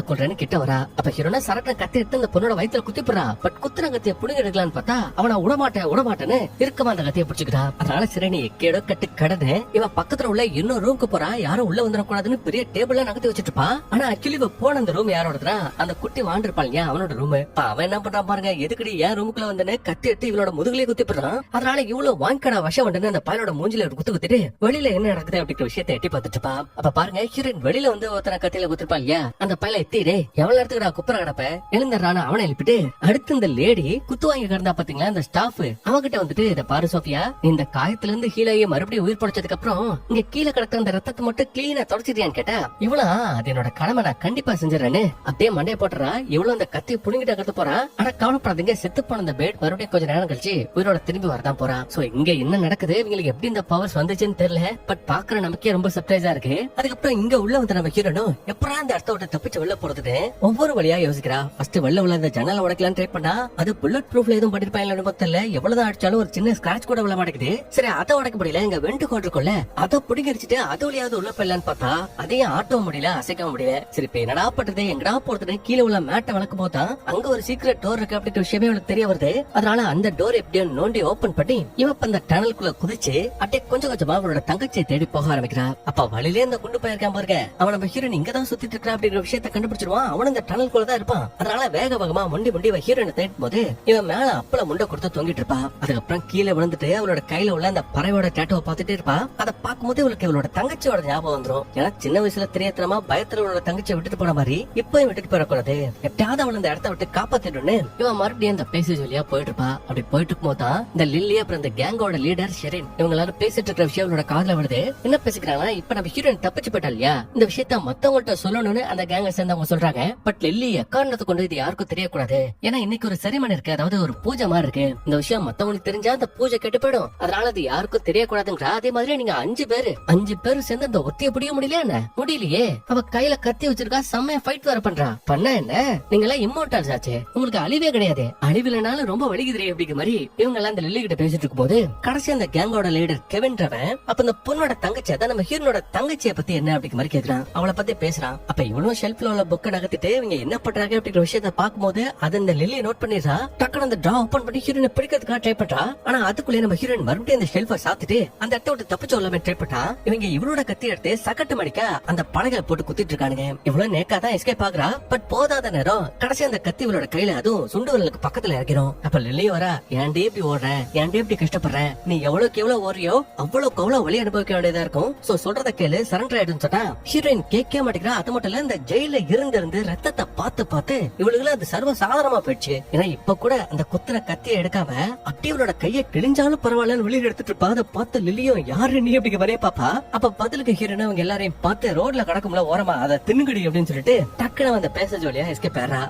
கொள்றேன்னு கிட்ட வரா. அப்ப ஹீரோனா சரட்டை கத்தி எடுத்து அந்த பொண்ணோட வயித்துல குத்தி போடுறா. பட் குத்துற கத்திய புடுங்க எடுக்கலான்னு பார்த்தா அவனை விடமாட்டேன்னு இருக்கமா அந்த கத்திய பிடிச்சுக்கிட்டா. அதனால சரி நீ கேடோ கட்டு கடனு இவன் பக்கத்துல உள்ள இன்னொரு ரூமுக்கு போறா, யாரும் உள்ள வந்துடக்கூடாதுன்னு பெரிய டேபிள்ல நகர்த்தி வச்சுட்டு இருப்பா. ஆனா ஆக்சுவலி இவ போன அந்த ரூம் யாரோடதுனா அந்த குட்டி வாண்டிருப்பாள் இல்லையா அவனோட ரூம். அவன் என்ன பண்றான் பாருங்க, எதுக்கடி ஏன் ரூமுக்குள்ள வந்தனே கத்தி எடுத்து இவளோட முதுகுலயே குத்தி போடுறான். அதனால இவ்வளவு வாங்கடா வசம் வந்து அந்த பையனோட மூஞ்சில ஒரு குத்து குத்திட்டு வெளியில என்ன நடக்குது அப்படிங்கிற விஷயத்தை எட்டி பார்த்துட்டு இருப்பா. அப்ப பாருங்க ஹீரோயின் வெளியில வந்து ஒருத்தர கத்தியில குத்திருப்பா இல்லையா, அந்த பையல எத்திடே எவ்வளவு நேரத்துக்கு குப்புற கிடப்ப எழுந்துறான அவனை எழுப்பிட்டு அடுத்து இந்த லேடி குத்து வாங்கி கிடந்தா பாத்தீங்களா அந்த ஸ்டாஃப் அவகிட்ட வந்துட்டு, இத பாரு சோபியா, இந்த காயத்துல இருந்து ஹீலாயி மறுபடியும் உயிர் படைச்சதுக்கு அப்புறம் இங்க கீழே கிடக்கிற அந்த ரத்தத்தை மட்டும் கிளீனா தொடச்சிட்டியான்னு கேட்டா, இவ்வளவு அது என்னோட கடமை நான் கண்டிப்பா செஞ்சிடறேன்னு அப்படியே மண்டைய போட்டுறா. இவ்வளவு அந்த கத்தி புடுங்கிட்ட கத்து போறா. ஆனா கவலைப்படாதீங்க, செத்து போன அந்த பேட் மறுபடியும் கொஞ்சம் நேரம் கழிச்சு உயிரோட திரும்பி வரதான் போறா. சோ இங்க என்ன நடக்குது, இவங்களுக்கு எப்படி இந்த பவர்ஸ் வந்துச்சுன்னு தெரியல. பட் பாக்குற நமக்கே ரொம்ப சர்ப்ரைஸா இருக்கு. அதுக்கப்புறம் இங்க உள்ள வந்து நம்ம ஹீரோனும் எப்படா அந்த இடத்த விட்டு தப்பிச்சு வெளில போறதுன்னு ஒவ்வொரு வழியா யோசிக்கிறா. ஃபர்ஸ்ட் வெளில உள்ள அந்த ஜன்னலை உடைக்கலான்னு ட்ரை பண்ணா, அது புல்லட் ப்ரூஃப்ல எதுவும் பண்ணிருப்பாங்க தெரியல. எவ்வளவுதான் அடிச்சாலும் ஒரு சின்ன ஸ்கிராட்ச் கூட விழ மாட்டேங்குது. சரி அதை உடைக்க முடியல, இங்க வெண்டு கொண்டிருக்கோம்ல அதை புடிங்கடிச்சிட்டு அது வழியாவது உள்ள போயிடலான்னு பார்த்தா அதையும் ஆட்டவும் முடியல, அசைக்கவும் முடியல. சரி இப்ப என்னடா பண்றது எங்கடா போறதுன்னு கீழே உள்ள மேட்டை வளர்க்கும் போதா அங்க ஒரு சீக்ரெட் டோர் இருக்கு அப்படின்ற விஷயமே அவளுக்கு தெரிய வருது. அதனால அந்த டோர் எப்படியோ நோண்டி ஓபன் பண்ணி இவ அந்த டனலுக்குள்ள குதிச்சு அப்படியே கொஞ்சம் கொஞ்சமா அவளோட தங்கச்சியை தேடி போக ஆரம்பிக்கிறா. அப்ப வழியிலே இந்த குண்டு போயிருக்கான் பாருங்க, அவன் நம்ம ஹீரோயின் இங்கதான் சுத்திட்டு இருக்கா அப்படிங்கிற விஷயத்த கண்டுபிடிச்சிருவான். அவன் இந்த டனலுக்குள்ள தான் இருப்பான். அதனால வேக வேகமா முண்டி ஹீரோயினை தேடும் போது இவன் மேல அப்பள முண்டை கொடுத்து தொங்கிட்டு இருப்பா. அதுக்கப்புறம் கீழே விழுந்துட்டு அவளோட கையில உள்ள அந்த பறவையோட டேட்டோவை பார்த்துட்டே இருப்பா. அதை பார்க்கும்போது இவளுக்கு இவளோட தங்கச்சியோட ஞாபகம் வந்துரும். ஏன்னா சின்ன வயசுல தெரியாதனமா பயத்துல அவளோட தங்கச்சியை விட்டுட்டு போன மாதிரி இப்பயும் விட்டுட்டு போயிடக்கூடாது, எப்படியாவது அவள் இந்த இடத்த விட்டு காப்பாத்திடணும்னு இவன் மறுபடியும் அந்த பேசேஜ் வழியா போயிட்டு இருப்பா. அப்படி போயிட்டு இருக்கும் போதுதான் இந்த லில்லி அப்புறம் இந்த கேங்கோட லீடர் ஷெரின் இவங்க எல்லாரும் பேசிட்டு இருக்கிற விஷயம் அவளோட காதுல வருது. என்ன பேசிக்கிறாங்கன்னா, இப்ப நம்ம ஹீரோயின் தப்பிச்சு போயிட்டா இல்லையா, இந்த விஷயத்த மத்தவங்கள்ட்ட சொல்லணும்னு அந்த கேங்க சேர்ந்தவங்க சொல்றாங்க. பட் லில்லி எக்காரணத்தை கொண்டு இது யாருக்கும் தெரியக்கூடாது, ஏன்னா இன்னைக்கு ஒரு செரிமனி இருக்கு, அதாவது ஒரு பூஜை மாதிரி இருக்கு. இந்த விஷயம் மத்தவங்களுக்கு தெரிஞ்சா அந்த பூஜை கெட்டு போயிடும். அதனால அது யாருக்கும் தெரியக்கூடாதுங்கிற. அதே மாதிரி நீங்க 5 பேரு சேர்ந்து அந்த ஒத்திய பிடிக்க முடியலையே. அவ கையில கத்தி வச்சிருக்கா, செம்மையா ஃபைட் வர பண்றா. பண்ண என்ன, நீங்க எல்லாம் இம்மோர்டல்ஸ் ஆச்சு, உங்களுக்கு அழிவே கிடையாது, அழிவிலனாலும் ரொம்ப வலிக்குதுரே அப்படிங்கிற மாதிரி இவங்க எல்லாம் அந்த லில்லி கிட்ட பேசிட்டு இருக்கும் போது கடைசி அந்த கேங்கோட லீடர் கெவின்றவன் அப்ப அந்த பொண்ணோட தங்கச்சி, அதான் நம்ம ஹீரோனோட தங்கச்சியை பத்தி என்ன அப்படிங்கிற மாதிரி கேக்குறான். அவளை பத்தி பேசுறான். அப்ப இவனும் ஷெல்ஃப்ல உள்ள புக்கை நகர்த்திட்டு இவங்க என்ன பண்றாங்க அப்படிங்கிற விஷயத்த பாக்கும்போது அது இந்த லில்லி நோட் பண்ணிடுறா. டக்குனு அந்த டிரா ஓபன் பண்ணி ஹீரோனை பிடிக்கிறதுக்காக ட்ரை பண்றா. ஆனா அதுக்குள்ளே நம்ம ஹீரோயின் மறுபடியும் அந்த ஷெல்ஃபை சாத்திட்டு அந்த இடத்த விட்டு தப்பிச்சு வரலாமே ட்ரை பண்ணா. இவங்க இவளோட கத்தி எடுத்து சக்கட்டு மடிக்க அந்த படகளை போட்டு குத்திட்டு இருக்கானுங்க. இவ்வளவு நேக்காதான் எஸ்கேப் ஆகுறா. பட் போதாத நேரம் கடைசி அந்த கத்தி இவளோட கையில அதுவும் சுண்டு விரலுக்கு பக்கத்துல இறக்கிறோம். அப்ப லில்லி வரா, ஏன்டே இப்படி ஓடுற, ஏன்டே இப்படி கஷ்டப்படுற, நீ எவ்வளவுக்கு எவ்வளவு ஓடுறியோ அவ்வளவுக்கு அவ்வளவு வலி அனுபவிக்க வேண்டியதா இருக்கும். சோ சொல்றத கேளு, சரண்டர் ஆயிடுன்னு சொன்னா ஹீரோயின் கேட்க மாட்டேங்கிறா. அது மட்டும் இல்ல, இந்த ஜெயில இருந்து ரத்தத்தை பார்த்து இவளுக்கு அது சர்வ ரொம்ப சாதாரணமா போயிடுச்சு. ஏன்னா இப்ப கூட அந்த குத்துன கத்தியை எடுக்காம அப்படியே அவளோட கையை கிழிஞ்சாலும் பரவாயில்லன்னு வெளியில எடுத்துட்டு இருப்பா. அதை பார்த்து லில்லியும் யாரு நீ அப்படி வரைய பாப்பா. அப்ப பதிலுக்கு ஹீரோன் அவங்க எல்லாரையும் பார்த்து ரோட்ல கடக்கும்ல ஓரமா அதை தின்னுகடி அப்படின்னு சொல்லிட்டு டக்குனு அந்த பேசேஜ் வழியா எஸ்கேப் ஆறா.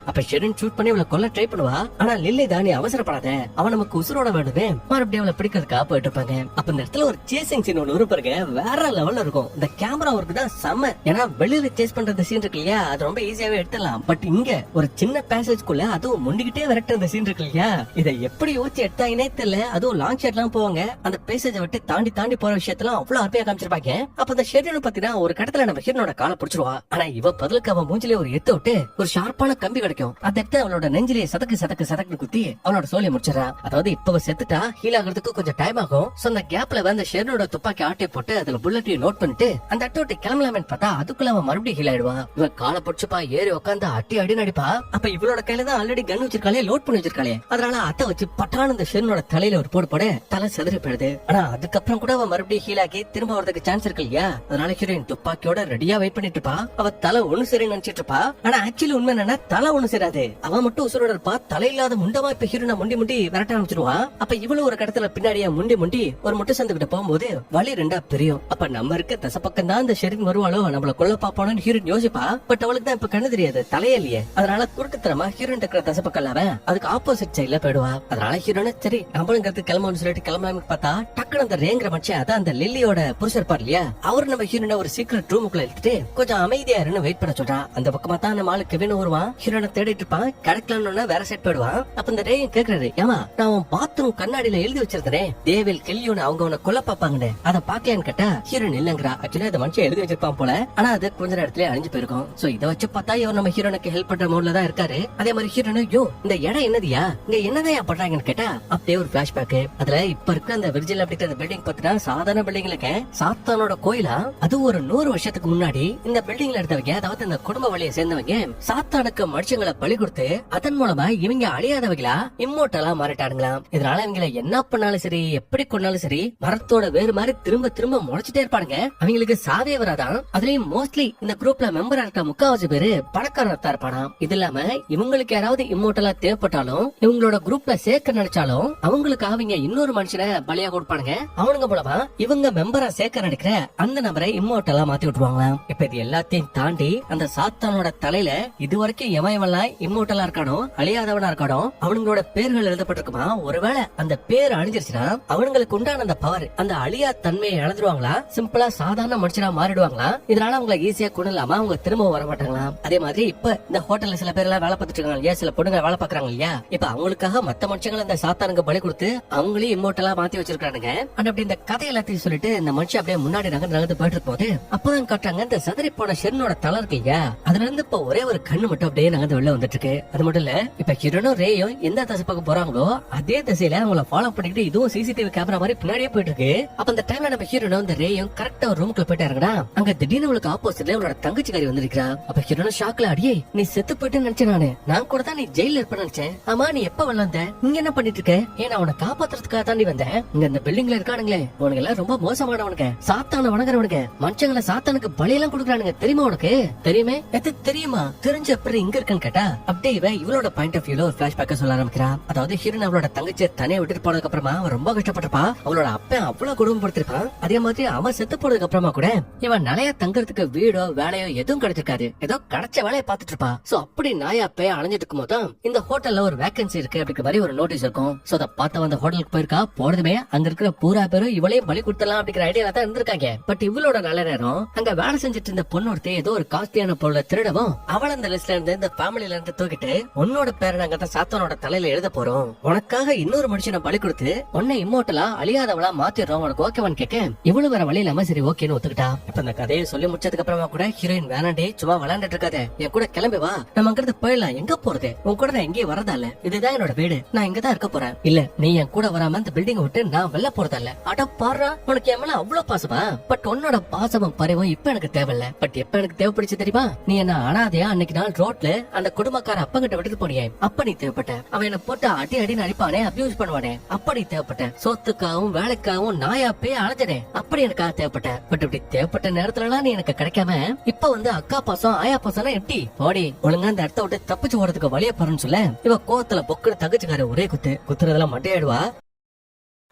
அப்ப ஷெரின் ஷூட் பண்ணி அவளை கொல்ல ட்ரை பண்ணுவா. ஆனா லில்லி தானி அவசரப்படாத, அவன் நமக்கு உசுரோட வேண்டுமே, மறுபடியும் அவளை பிடிக்கிறதுக்காக போயிட்டு இருப்பாங்க. அப்ப இந்த இடத்துல ஒரு சேசிங் சீன் ஒண்ணு இருப்பாருங்க, வேற லெவல்ல இருக்கும். இந்த கேமரா ஒர்க் தான் செம்ம. ஏன்னா வெளியில சேஸ் பண்ற சீன் இருக்கு இல்லையா, அது ரொம்ப ஈஸியாவே எடுத்துடலாம். பட் இங்க ஒரு சின்ன பேசேஜ்குள்ள அதுவும் முண்டிக்கிட்டே விரட்ட அந்த சீன் இருக்கு இல்லையா, இதை எப்படி யோசிச்சு எடுத்தாங்கன்னே தெரியல. அதுவும் லாங் ஷாட் எல்லாம் போவாங்க, அந்த பேசேஜை விட்டு தாண்டி தாண்டி போற விஷயத்தெல்லாம் அவ்வளவு அருமையா காமிச்சிருப்பாங்க. அப்ப அந்த ஷெரின் பாத்தீங்கன்னா ஒரு கடத்துல நம்ம ஹீரோனோட காலை பிடிச்சிருவா. ஆனா இவ பதிலுக்கு அவன் மூஞ்சிலே ஒரு எத்த விட்டு ஒரு ஷார்ப்பான கம்பி கிடைக்கும். அந்த இடத்த அவளோட நெஞ்சிலேயே சதக்கு சதக்கு சதக்கு குத்தி அவளோட சோழியை முடிச்சிடறா. அதாவது இப்ப செத்துட்டா, ஹீல் ஆகிறதுக்கு கொஞ்சம் டைம் ஆகும். சோ அந்த கேப்ல வந்து ஷெரினோட துப்பாக்கி ஆட்டை போட்டு அதுல புல்லட்டையும் நோட் பண்ணிட்டு அந்த இடத்த விட்டு கிளம்பலாமே பார்த்தா அதுக்குள்ள அவன் மறுபடியும் ஹீல் ஆயிடுவான். இவன் காலை பிடிச்சுப்பா, ஏறி உட்காந்து அட்டி அடி நடிப்பா. அப்ப இவளோட கையில தான் ஆல்ரெடி கன் வச்சிருக்காளே, லோட் பண்ணி வச்சிருக்காளே, அதனால அத்தை வச்சு பட்டான இந்த ஷெரினோட தலையில ஒரு போடு போட தலை செதறி போயிடுது. ஆனா அதுக்கப்புறம் கூட அவன் மறுபடியும் ஹீல் ஆகி திரும்ப வரதுக்கு சான்ஸ் இருக்கு இல்லையா, அதனால ஹீரோயின் துப்பாக்கியோட ரெடியா வெயிட் பண்ணிட்டு இருப்பா. அவ தலை ஒண்ணு சரி நினைச்சிட்டு இருப்பா. ஆனா ஆக்சுவலி உண்மை என்னன்னா தலை ஒண்ணு சேராது, அவன் மட்டும் உசுரோட இருப்பா. தலை இல்லாத முண்டமா இப்ப ஹீரோனா முண்டி முண்டி விரட்ட ஆரம்பிச்சிருவான். அப்ப இவ்வளவு ஒரு கடத்துல பின்னாடியா முண்டி முண்டி ஒரு முட்டை சந்துக்கிட்ட போகும்போது வழி ரெண்டா பிரியும். அப்ப நம்ம இருக்க தசப்பக்கம் தான் இந்த ஷெரின் வருவாளோ, நம்மள கொல்ல பாப்பானு ஹீரோயின் யோசிப்பா. பட் அவளுக்கு தான் இப்ப கண்ணு தெரியாது, தலையிலேயே. அதனால குறுக்குத்தரமா ஹீரோயின் இருக்கிற தசப்பக்கம் அதுக்கு ஆப்போசிட் சைட்ல போயிடுவா. அதனால ஹீரோன சரி நம்மளுங்கிறது கிளம்புன்னு சொல்லிட்டு கிளம்பலாம்னு பார்த்தா டக்குனு அந்த ரேங்கிற மனுஷன், அதான் அந்த லில்லியோட புருஷர் இருப்பார் இல்லையா, அவர் நம்ம ஹீரோனை ஒரு சீக்கிரட் ரூமுக்குள்ள எடுத்துட்டு கொஞ்சம் அமைதியா இருந்து வெயிட் பண்ண சொல்றா. அந்த பக்கமா தான் நம்ம ஆளு கெவின் வருவான். ஹீரோனை தேடிட்டு இருப்பான். கிடைக்கலன்னு வேற செட் போயிடுவான். அப்ப இந்த ரேயும் கேக்குறாரு, ஏமா நான் உன் பாத்ரூம் கண்ணாடியில எழுதி வச்சிருந்தேன் தேவில் கெல்லியோன்னு அவங்க உன்னை கொல்ல பாப்பாங்கன்னு, அதை பாக்கலான்னு கேட்டா ஹீரோன் இல்லங்கிறா. ஆக்சுவலி அந்த மனுஷன் எழுதி வச்சிருப்பான் போல, ஆனா அது கொஞ்ச நேரத்துல அழிஞ்சு போயிருக்கும். சோ இதை வச்சு பார்த்தா இவர் நம்ம ஹீரோனுக்கு ஹெல்ப் பண்ற மூட்ல தான் இருக்காரு. அதே மாதிரி ஹீரோனு யோ இந்த இடம் என்னதியா, இங்க என்னதான் பண்றாங்கன்னு கேட்டா அப்படியே ஒரு பிளாஷ்பேக். அதுல இப்ப இருக்க அந்த விர்ஜில் அப்படிங்கிற பில்டிங் பாத்தீங்கன்னா சாதாரண பில்டிங் இல்ல, சாத்தானோட கோயிலா. அது ஒரு 100 வருஷத்துக்கு முன்னாடி இந்த பில்டிங்ல எடுத்தவங்க, அதாவது இந்த குடும்ப வழியை சேர்ந்தவங்க சாத்தானுக்கு மனுஷங்களை பலி கொடுத்து அதன் மூலமா இவங்க அழியாதவங்களா இம்மோர்டலா மாறிட்டானுங்களாம். இதனால இவங்களை என்ன பண்ணாலும் சரி, எப்படி கொண்டாலும் சரி, மரத்தோட வேறு மாதிரி திரும்ப திரும்ப முளைச்சிட்டே இருப்பானுங்க. அவங்களுக்கு சாவே வராதான். அதுலயும் மோஸ்ட்லி இந்த குரூப்ல மெம்பரா இருக்க 3/4 பேரு பணக்காரத்தா இருப்பானா. இது இல்லாம இவங்களுக்கு யாராவது இம்மோர்டலா தேவைப்பட்டாலும் இவங்களோட குரூப்ல சேர்க்க நினைச்சாலும் அவங்களுக்கு அவங்க இன்னொரு மனுஷனை பலியா கொடுப்பானுங்க. அவனுங்க மூலமா இவங்க மெம்பரா சேர்க்க நினைக்கிற அந்த நபரை இம்மோர்டலா மாத்தி விட்டுருவாங்களாம். இப்ப இது எல்லாத்தையும் தாண்டி அந்த சாத்தானோட தலையில இதுவரைக்கும் எவன்லாம் இம்மோர்டலா இருக்கானோ, அழியாதவனா இருக்கானோ, அவனுங்களோட பேர்கள் எழுதப்பட்டிருக்குமா. ஒருவேளை அந்த பேர் அழிஞ்சிருச்சுன்னா அவங்களுக்கு உண்டான அந்த பவர், அந்த அழியா தன்மையை இழந்துருவாங்களா, சிம்பிளா சாதாரண மனுஷனா மாறிடுவாங்களா. இதனால அவங்களை ஈஸியா கொள்ளலாமா, அவங்க திரும்ப வர மாட்டாங்களா. அதே மாதிரி இப்ப இந்த ஹோட்டல்ல சில பேர் எல்லாம் வேலை பார்த்துட்டு இருக்காங்க இல்லையா, சில பொண்ணுங்க வேலை பாக்குறாங்க இல்லையா, இப்ப அவங்களுக்காக மத்த மனுஷங்களை இந்த சாத்தானுக்கு பலி கொடுத்து அவங்களையும் இம்மோர்டலா மாத்தி வச்சிருக்கானுங்க. அப்படி இந்த கதை எல்லாத்தையும் சொல்லிட்டு இந்த மனுஷன் அப்படியே முன்னாடி நகர்ந்து போயிட்டு இருக்கும் போது அப்பதான் காட்டுறாங்க இந்த சதறி போன ஷெரினோட தலை இருக்கு இல்லையா, அதுல இருந்து இப்ப ஒரே ஒரு கண்ணு மட்டும் அப்படியே நகர்ந்து வெளில வந்துட்டு இருக்கு. அது மட்டும் இல்ல, இப்ப ஹீரோனும் ரேயும் எந்த திசை பக்கம் போறாங்களோ அதே திசையில அவங்கள ஃபாலோ பண்ணிட்டு இதுவும் சிசிடிவி கேமரா மாதிரி பின்னாடியே போயிட்டு இருக்கு. அப்ப அந்த டைம்ல நம்ம ஹீரோனும் இந்த ரேயும் கரெக்டா ஒரு ரூமுக்குள்ள போயிட்டு இறங்கடா. அங்க திடீர்னு அவளுக்கு ஆப்போசிட்ல அவளோட தங்கச்சிக்காரி வந்திருக்கா. அப்ப ஹீரோனும் ஷாக்ல, அடியே நீ செத்து போயிட்டு நினைச்சேன், நான் கூட தான் நீ ஜெயில இருப்ப நினைச்சேன். ஆமா நீ எப்ப வந்த, இங்க என்ன பண்ணிட்டு இருக்க, ஏன் அவனை காப்பாத்துறதுக்காக தாண்டி வந்தேன். இங்க இந்த பில்டிங்ல இருக்கானுங்களே உனக்கு எல்லாம் ரொம்ப மோசமானவனுங்க, சாத்தான வணங்குறவனுங்க, மனுஷங்களை சாத்தானுக்கு பலியெல்லாம் கொடுக்குறானுங்க தெரியுமா உனக்கு. தெரியுமே, எது தெரியுமா, தெரிஞ்ச அப்புறம் இங்க இருக்குன்னு கேட்டா அப்படியே இவளோட பாயிண்ட் ஆஃப் வியூல ஒரு பிளாஷ்பேக் சொல்ல ஆரம்பிக்கிறா. அதாவது ஹீரோன் அவளோட தங்கச்சியை தனியா விட்டுட்டு போனதுக்கு அப்புறமா அவன் ரொம்ப கஷ்டப்பட்டிருப்பா. அவளோட அப்பன் அவ்வளவு குடும்பப்படுத்திருப்பான். அதே மாதிரி அவன் செத்து போனதுக்கு அப்புறமா கூட இவன் நிறைய தங்கறதுக்கு வீடோ வேலையோ எதுவும் கிடைச்சிருக்காது, ஏதோ கிடைச்ச வேலையை பார்த்துட்டு இருப்பா. சோ அப்படி நாயாப்பே அலைஞ்சிட்டு இருக்கும் போதுதான் இந்த ஹோட்டல்ல ஒரு வேகன்சி இருக்கு அப்படிங்கிற மாதிரி ஒரு நோட்டீஸ் இருக்கும். சோ அதை பார்த்து அந்த ஹோட்டலுக்கு போயிருக்கா. போனதுமே அங்க இருக்கிற பூரா பேரும் இவளையும் பலி கொடுத்தலாம் அப்படிங்கிற ஐடியால தான் இருந்திருக்காங்க. பட் இவளோட நல்ல நேரம் அங்க வேலை செஞ்சுட்டு இருந்த பொண்ணொருத்தே ஏதோ ஒரு காஸ்ட்லியான பொருளை திருடவும் அவள் அந்த லிஸ்ட்ல இருந்து இந்த ஃபேமிலில இருந்து தூக்கிட்டு உன்னோட பேரை நாங்க தான் சாத்தானோட தலையில எழுத போறோம், உனக்காக இன்னொரு மனுஷனை பலி கொடுத்து உன்னை இம்மோர்டலா அழியாதவளா மாத்திடுறோம், உனக்கு ஓகேவான்னு கேட்க இவ்வளவு வேற வழி இல்லாம சரி ஓகேன்னு ஒத்துக்கிட்டா. இப்ப இந்த கதையை சொல்லி முடிச்சதுக்கு அப்புறமா கூட ஹீரோயின் வேணாண்டே சும்மா விளையாண்டுட்டு இருக்காத, என் கூட கிளம்பி வா, நம்ம அங்கிருந்து போயிடலாம். எங்க போறது, உன் கூட நான் எங்கேயும் வரதா இல்ல, இதுதான் என்னோட வீடு, நான் இங்கதான் இருக்க போறேன். இல்ல நீ என் கூட வராம இந்த பில்டிங் விட்டு நான் வெளில போறதா இல்ல. அட பாரு, உனக்கு என் மேல அவ்வளவு பாசமா. பட் உன்னோட பாசமும் பரிவும் இப்ப எனக்கு தேவையில்ல. பட் எப்ப எனக்கு தேவைப்படுச்சு தெரியுமா, நீ என்ன அனாதையா அன்னைக்கு நாள் ரோட்ல அந்த குடும்பக்கார அப்பா கிட்ட விட்டுட்டு போனியே, அப்ப நீ தேவைப்பட்ட. அவன் என்ன போட்டு அடி அடின்னு அடிப்பானே, அபியூஸ் பண்ணுவானே, அப்படி தேவைப்பட்ட. சொத்துக்காகவும் வேலைக்காகவும் நாயா போய் அலைஞ்சனே, அப்படி எனக்காக தேவைப்பட்ட. பட் இப்படி தேவைப்பட்ட நேரத்துல எல்லாம் நீ எனக்கு கிடைக்காம இப்ப வந்து அக்கா பாசம் ஆயா பாசம் எப்படி ஓடி ஒழுங்கா அந்த இடத்த விட்டு தப்பிச்சு ஓடுறதுக்கு வழிய பாருன்னு சொல்ல, இவ கோவத்துல பொக்குன்னு தங்கச்சிக்கார ஒரே குத்துறதெல்லாம் மட்டையாடுவா.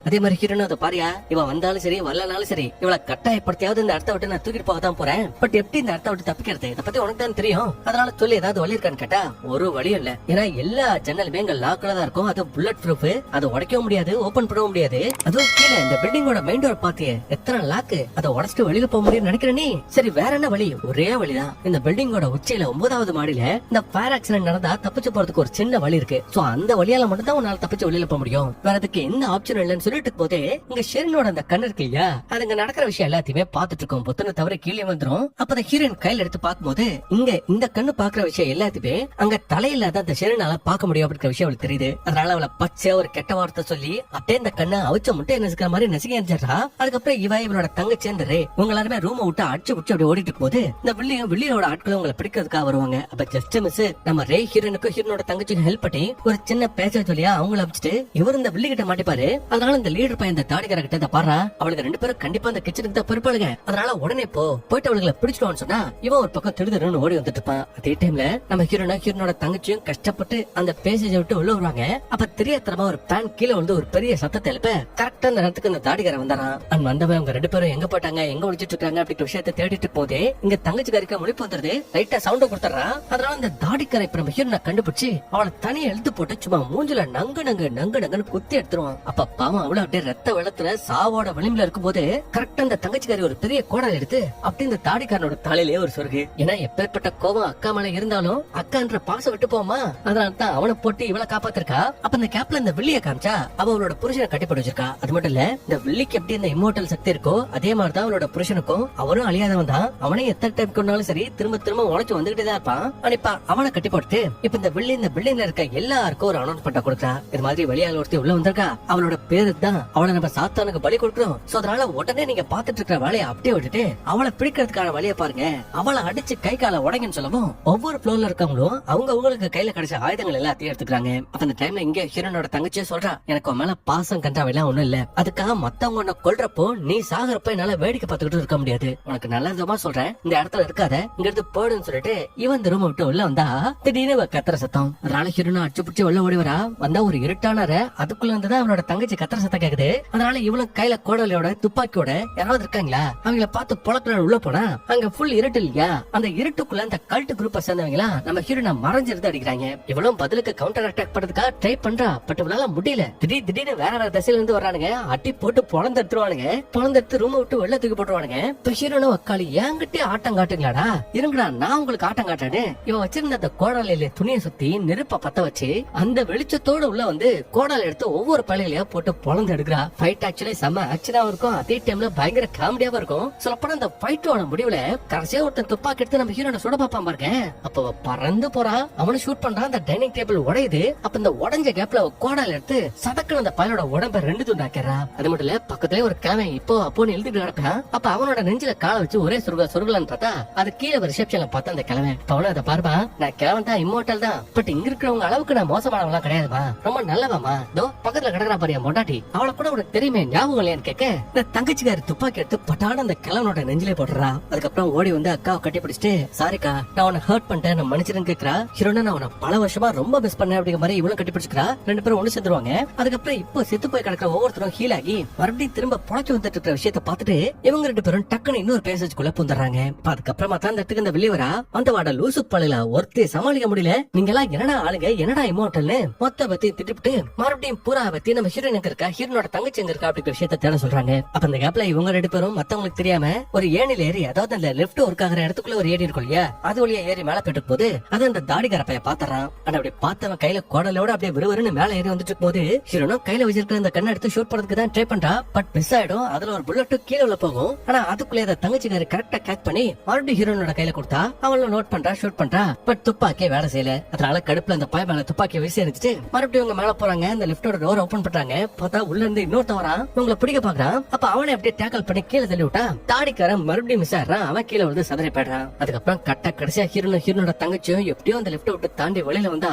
அதே மாதிரி ஹீரோனும் அதை பாரியா, இவன் வந்தாலும் சரி வரலனாலும் சரி இவளை கட்டாயப்படுத்தியாவது இந்த இடத்த விட்டு நான் தூக்கிட்டு போக தான் போறேன். பட் எப்படி இந்த இடத்த விட்டு தப்பிக்கிறது, இதை பத்தி உனக்கு தான் தெரியும், அதனால சொல்லி ஏதாவது வழி இருக்கான்னு கேட்டா ஒரு வழியும் இல்ல. ஏன்னா எல்லா ஜன்னலுமே எங்க லாக்ல தான் இருக்கும். அது புல்லட் ப்ரூஃப், அதை உடைக்கவும் முடியாது, ஓபன் பண்ணவும் முடியாது. அதுவும் கீழே இந்த பில்டிங்கோட மெயின் டோர் பாத்தியே எத்தனை லாக்கு, அதை உடச்சிட்டு வெளியில போக முடியும்னு நினைக்கிறேன் நீ. சரி வேற என்ன வழி, ஒரே வழிதான். இந்த பில்டிங்கோட உச்சியில 9வது மாடியில இந்த ஃபயர் ஆக்சிடென்ட் நடந்தா தப்பிச்சு போறதுக்கு ஒரு சின்ன வழி இருக்கு. சோ அந்த வழியால மட்டும் தான் உன்னால தப்பிச்சு வெளியில போக முடியும். வேற அதுக்கு எந்த ஆப்ஷன் இல்லைன்னு சொல்லிட்டு போதே இங்க ஷெரினோட அந்த கண்ணு இருக்கு இல்லையா, அதுங்க நடக்கிற விஷயம் எல்லாத்தையுமே பாத்துட்டு இருக்கோம். பொத்துன்னு தவிர கீழே வந்துரும். அப்ப அந்த ஹீரோயின் கையில எடுத்து பாக்கும்போது இங்க இந்த கண்ணு பாக்குற விஷயம் எல்லாத்தையுமே அங்க தலையில தான் அந்த ஷெரினால பாக்க முடியும் அப்படிங்கிற விஷயம் அவளுக்கு தெரியுது. அதனால அவளை பச்சை ஒரு கெட்ட வார்த்தை சொல்லி அப்படியே இந்த கண்ணை அவிச்ச முட்டை நசுக்கிற மாதிரி நசுக்கி அனுப்பிச்சிடுறா. அதுக்கப்புறம் இவளோட தங்கச்சி அந்த ரே உங்க எல்லாருமே ரூமை விட்டு அடிச்சு குடிச்சு அப்படி ஓடிட்டு இருக்கும் போது இந்த வில்லியோட ஆட்களும் உங்களை பிடிக்கிறதுக்காக வருவாங்க. அப்ப ஜஸ்ட் மிஸ் நம்ம ரே ஹீரோனுக்கும் ஹீரோனோட தங்கச்சிக்கு ஹெல்ப் பண்ணி ஒரு சின்ன பேச சொல்லியா அவங்கள அமிச்சிட்டு இவர் இந்த வில்லி கிட்ட மாட்டிப்பாரு. அதனால இந்த லீடர் பையன் இந்த தாடிக்கார கிட்ட பாரு, அவளுக்கு 2 பேரும் கண்டிப்பா அந்த கிச்சனுக்கு தான் பொறுப்பாளுங்க. அதனால உடனே போயிட்டு அவளுக்கு பிடிச்சிடுவான்னு சொன்னா இவன் ஒரு பக்கம் திடுதிடுன்னு ஓடி வந்துட்டு இருப்பான். அதே டைம்ல நம்ம ஹீரோனோட தங்கச்சியும் கஷ்டப்பட்டு அந்த பேசேஜை விட்டு உள்ள வருவாங்க. அப்ப தெரியாதனமா ஒரு பேன் கீழே வந்து ஒரு பெரிய சத்தத்தை எழுப்ப கரெக்டா அந்த நேரத்துக்கு அந்த தாடிக்கார வந்தாரான். அண்ட் வந்தவன் அவங்க 2 பேரும் எங்க போட்டாங்க, எங்க ஒழிச்சிட்டு இருக்காங்க அப்படிங்கிற விஷயத்தை தேடிட்டு போதே இங்க தங்கச்சிக்காரிக்க முழிப்பு வந்துருது. லைட்டா சவுண்ட் கொடுத்துறான். அதனால அந்த தாடிக்காரை இப்ப நம்ம ஹீரோனை கண்டுபிடிச்சு அவளை தனியா எழுத்து போட்டு சும்மா மூஞ்சில நங்குன்னு குத்தி எடுத்துருவான். அப்ப பாவம் அவள அப்படியே ரத்த வெள்ளத்துல சாவோட விளிம்புல இருக்கும் போது கரெக்டா அந்த தங்கச்சிக்காரி ஒரு பெரிய கோடால் எடுத்து அப்படி இந்த தாடிக்காரனோட தலையிலேயே ஒரு சொருகு. ஏன்னா எப்பேற்பட்ட கோபம் அக்கா மேல இருந்தாலும் அக்கான்ற பாசம் விட்டு போமா, அதனாலதான் அவனை போட்டு இவளை காப்பாத்திருக்கா. அப்ப இந்த கேப்ல இந்த வில்லிய காமிச்சா அவ அவளோட புருஷனை கட்டிப்பட்டு வச்சிருக்கா. அது மட்டும் இல்ல, இந்த வில்லிக்கு எப்படி இந்த இம்மோர்டல் சக்தி இருக்கோ அதே மாதிரிதான் அவளோட புருஷனுக்கும் அவனும் அழியாதவன் தான். அவனை எத்தனை டைம் கொண்டாலும் சரி திரும்ப உழைச்சு வந்துகிட்டே தான் இருப்பான். அனிப்பா அவனை கட்டி போட்டு இப்ப இந்த பில்டிங்ல இருக்க எல்லாருக்கும் ஒரு அனௌன்ஸ்மெண்ட் கொடுத்தா. இது மாதிரி வெளியால ஒருத்தி உள்ள வந்திருக்கா, அவளோட பேரு தான் அவளை நம்ம சாத்தானுக்கு பலி கொடுக்கிறோம். சோ அதனால உடனே நீங்க பாத்துட்டு இருக்கிற வேலையை அப்படியே விட்டுட்டு அவளை பிடிக்கிறதுக்கான வழியை பாருங்க, அவளை அடிச்சு கை கால உடைங்கன்னு சொல்லவும் ஒவ்வொரு ஃப்ளோர்ல இருக்கவங்களும் அவங்களுக்கு கையில கிடைச்ச ஆயுதங்கள் எல்லாத்தையும் எடுத்துக்கிறாங்க. அப்ப அந்த டைம்ல இங்க ஹீரோனோட தங்கச்சியே சொல்றா, எனக்கு உன் மேல பாசம் கண்டாவெல்லாம் ஒண்ணும் இல்ல, அதுக்காக மத்தவங்க உன்னை கொல்றப்போ நீ சாகரப்ப என்னால வேடிக்கை பார்த்துக்கிட்டு இருக்க முடியாது, உனக்கு நல்ல விதமா சொல்றேன் இந்த இடத்துல இருக்காத, இங்க இருந்து போடுன்னு சொல்லிட்டு இவன் இந்த ரூம் விட்டு உள்ள வந்தா திடீர்னு கத்துற சத்தம். அதனால ஹீரோனா அடிச்சு பிடிச்சி உள்ள ஓடி வரா. வந்தா ஒரு இருட்டான அதுக்குள்ள இருந்துதான் அவனோட தங்கச்சி கத்துற சத்தம் கேக்குது. அதனால இவளும் கையில கோடலையோட துப்பாக்கியோட யாராவது இருக்காங்களா அவங்கள பார்த்து பொழக்கிற உள்ள போனா அங்க ஃபுல் இருட்டு இல்லையா, அந்த இருட்டுக்குள்ள அந்த கல்ட் குரூப்பை சேர்ந்தவங்களா நம்ம ஹீரோனை மறைஞ்சிருந்து அடிக்கிறாங்க. இவளும் பதிலுக்கு கவுண்டர் அட்டாக் பண்றதுக்காக ட்ரை பண்றா. பட் இவளால முடியல. திடீர்னு வேற திசையில இருந்து வர்றானுங்க, அட்டி போட்டு பொழந்தெடுத்து ரூம் விட்டு வெளில தூக்கி போட்டுருவானுங்க. இப்ப ஹீரோனோ அக்காளி என்கிட்டே ஆட்டம் காட்டுங்களாடா, இருங்கடா நான் உங்களுக்கு ஆட்டம் காட்டுறேன்னு இவன் வச்சிருந்த அந்த கோடாலையில துணியை சுத்தி நெருப்ப பத்த வச்சு அந்த வெளிச்சத்தோட உள்ள வந்து கோடால எடுத்து ஒவ்வொரு பழையிலயா போட்டு பொழந்து எடுக்கிறா. ஃபைட் ஆக்சுவலி செம்ம ஆக்சனாவும் இருக்கும், அதே டைம்ல பயங்கர காமெடியாவும் இருக்கும். சொல்லப்போனா அந்த ஃபைட்டோட முடிவுல கடைசியா ஒருத்தன் துப்பாக்கி எடுத்து நம்ம ஹீரோனை சுட பாப்பான் பாருங்க. அப்ப பறந்து போறா, அவனை ஷூட் பண்றான், அந்த டைனிங் டேபிள் உடையுது. அப்ப இந்த உடஞ்ச கேப்ல கோடால எடுத்து சதக்கன அந்த பையனோட உடம்ப 2 துண்டாக்கிறா. அது மட்டும் இல்ல, பக்கத்துல ஒரு கிழமை இப்போ அப்போன்னு எழுதிட்டு நடக்கான். அப்ப அவனோட நெஞ்சில காலை வச்சு ஒரே சொருகலான்னு பார்த்தா அது கீழே ஒரு ரிசப்ஷன்ல பார்த்தா அந்த கிழமை. அவனும் அதை பாருப்பா, நான் கிழவன் தான், இம்மோர்டல் தான், பட் இங்க இருக்கிறவங்க அளவுக்கு நான் மோசமானவங்களா கிடையாதுமா, ரொம்ப நல்லவாமா, இதோ பக்கத்துல கிடக்குறா பாரியா மொண்டாட்டி, அவளை கூட உனக்கு தெரியுமே ஞாபகம் இல்லையான்னு கேட்க இந்த தங்கச்சிக்காரு துப்பாக்கி எடுத்து பட்டான அந்த கிழவனோட நெஞ்சிலே போடுறா. அதுக்கப்புறம் ஓடி வந்து அக்காவை கட்டி பிடிச்சிட்டு, சாரிக்கா நான் உன்னை ஹர்ட் பண்ணிட்டேன், நான் மன்னிச்சிருன்னு கேக்குறா. ஹீரோனா நான் உன்னை பல வருஷமா ரொம்ப மிஸ் பண்ணேன் அப்படிங்கிற மாதிரி இவளும் கட்டி பிடிச்சிக்கிறா. 2 பேரும் ஒண்ணு சேர்ந்துருவாங்க. அதுக்கப்புறம் இப்போ செத்து போய் கிடக்கிற ஒவ்வொருத்தரும் ஹீல் ஆகி மறுபடியும் திரும்ப பொழைச்சு வந்துட்டு இருக்கிற விஷயத்த பார்த்துட்டு இவங்க 2 பேரும் டக்குன்னு இன்னொரு பேசேஜ்குள்ள புந்துறாங்க. அதுக்கப்புறமா தான் இந்த இடத்துக்கு இந்த வெளியே வரா. அந்த வாட லூசு பழையில ஒருத்தே சமாளிக்க முடியல, நீங்க எல்லாம் என்னடா ஆளுங்க, என்னடா இமோட்டல்னு மொத்த பத்தி திட்டிவிட்டு மறுபடியும் பூரா பத்தி நம்ம ஹீரோயின் எங்க இருக்கா, ஹீரோனோட தங்கச்சி எங்க இருக்கா அப்படிங்கிற விஷயத்த தேட சொல்றாங்க. அப்ப அந்த கேப்ல இவங்க 2 பேரும் மத்தவங்களுக்கு தெரியாம ஒரு ஏணில ஏறி, அதாவது அந்த லெப்ட் ஒர்க் ஆகிற இடத்துக்குள்ள ஒரு ஏரி இருக்கும் இல்லையா, அது வழியா ஏறி மேல போயிட்டு போது அது அந்த தாடிக்கார பைய பாத்துறான். ஆனா அப்படி பார்த்தவன் கையில கோடலோட அப்படியே விறுவிறுன்னு மேல ஏறி வந்துட்டு இருக்கும் போது ஹீரோனும் கையில வச்சிருக்கிற அந்த கண்ணை எடுத்து ஷூட் பண்றதுக்கு தான் ட்ரை பண்றா. பட் மிஸ் ஆயிடும். அதுல ஒரு புல்லட் கீழே உள்ள போகும். ஆனா அதுக்குள்ளே அந்த தங்கச்சிக்காரி கரெக்டா கேட்ச் பண்ணி மறுபடியும் ஹீரோனோட கையில கொடுத்தா அவள நோட் பண்றா, ஷூட் பண்றா. பட் துப்பாக்கியே வேலை செய்யல. அதனால கடுப்புல அந்த பய மேல துப்பாக்கியை வீசி எரிஞ்சிட்டு மறுபடியும் அவங்க மேல போறாங்க. அந்த லிப்டோட டோர் ஓபன் பண்றாங்க. பார்த்தா உள்ள இருந்து இன்னொருத்த வரான், உங்களை பிடிக்க பாக்குறான். அப்ப அவனை அப்படியே டேக்கல் பண்ணி கீழே தள்ளி விட்டா தாடிக்காரன் மறுபடியும் மிஸ் ஆடுறான். அவன் கீழே வந்து சதறி போயிடுறான். அதுக்கப்புறம் கடைசியா ஹீரோனோட தங்கச்சியும் எப்படியோ அந்த லிப்ட விட்டு தாண்டி வெளியில வந்தா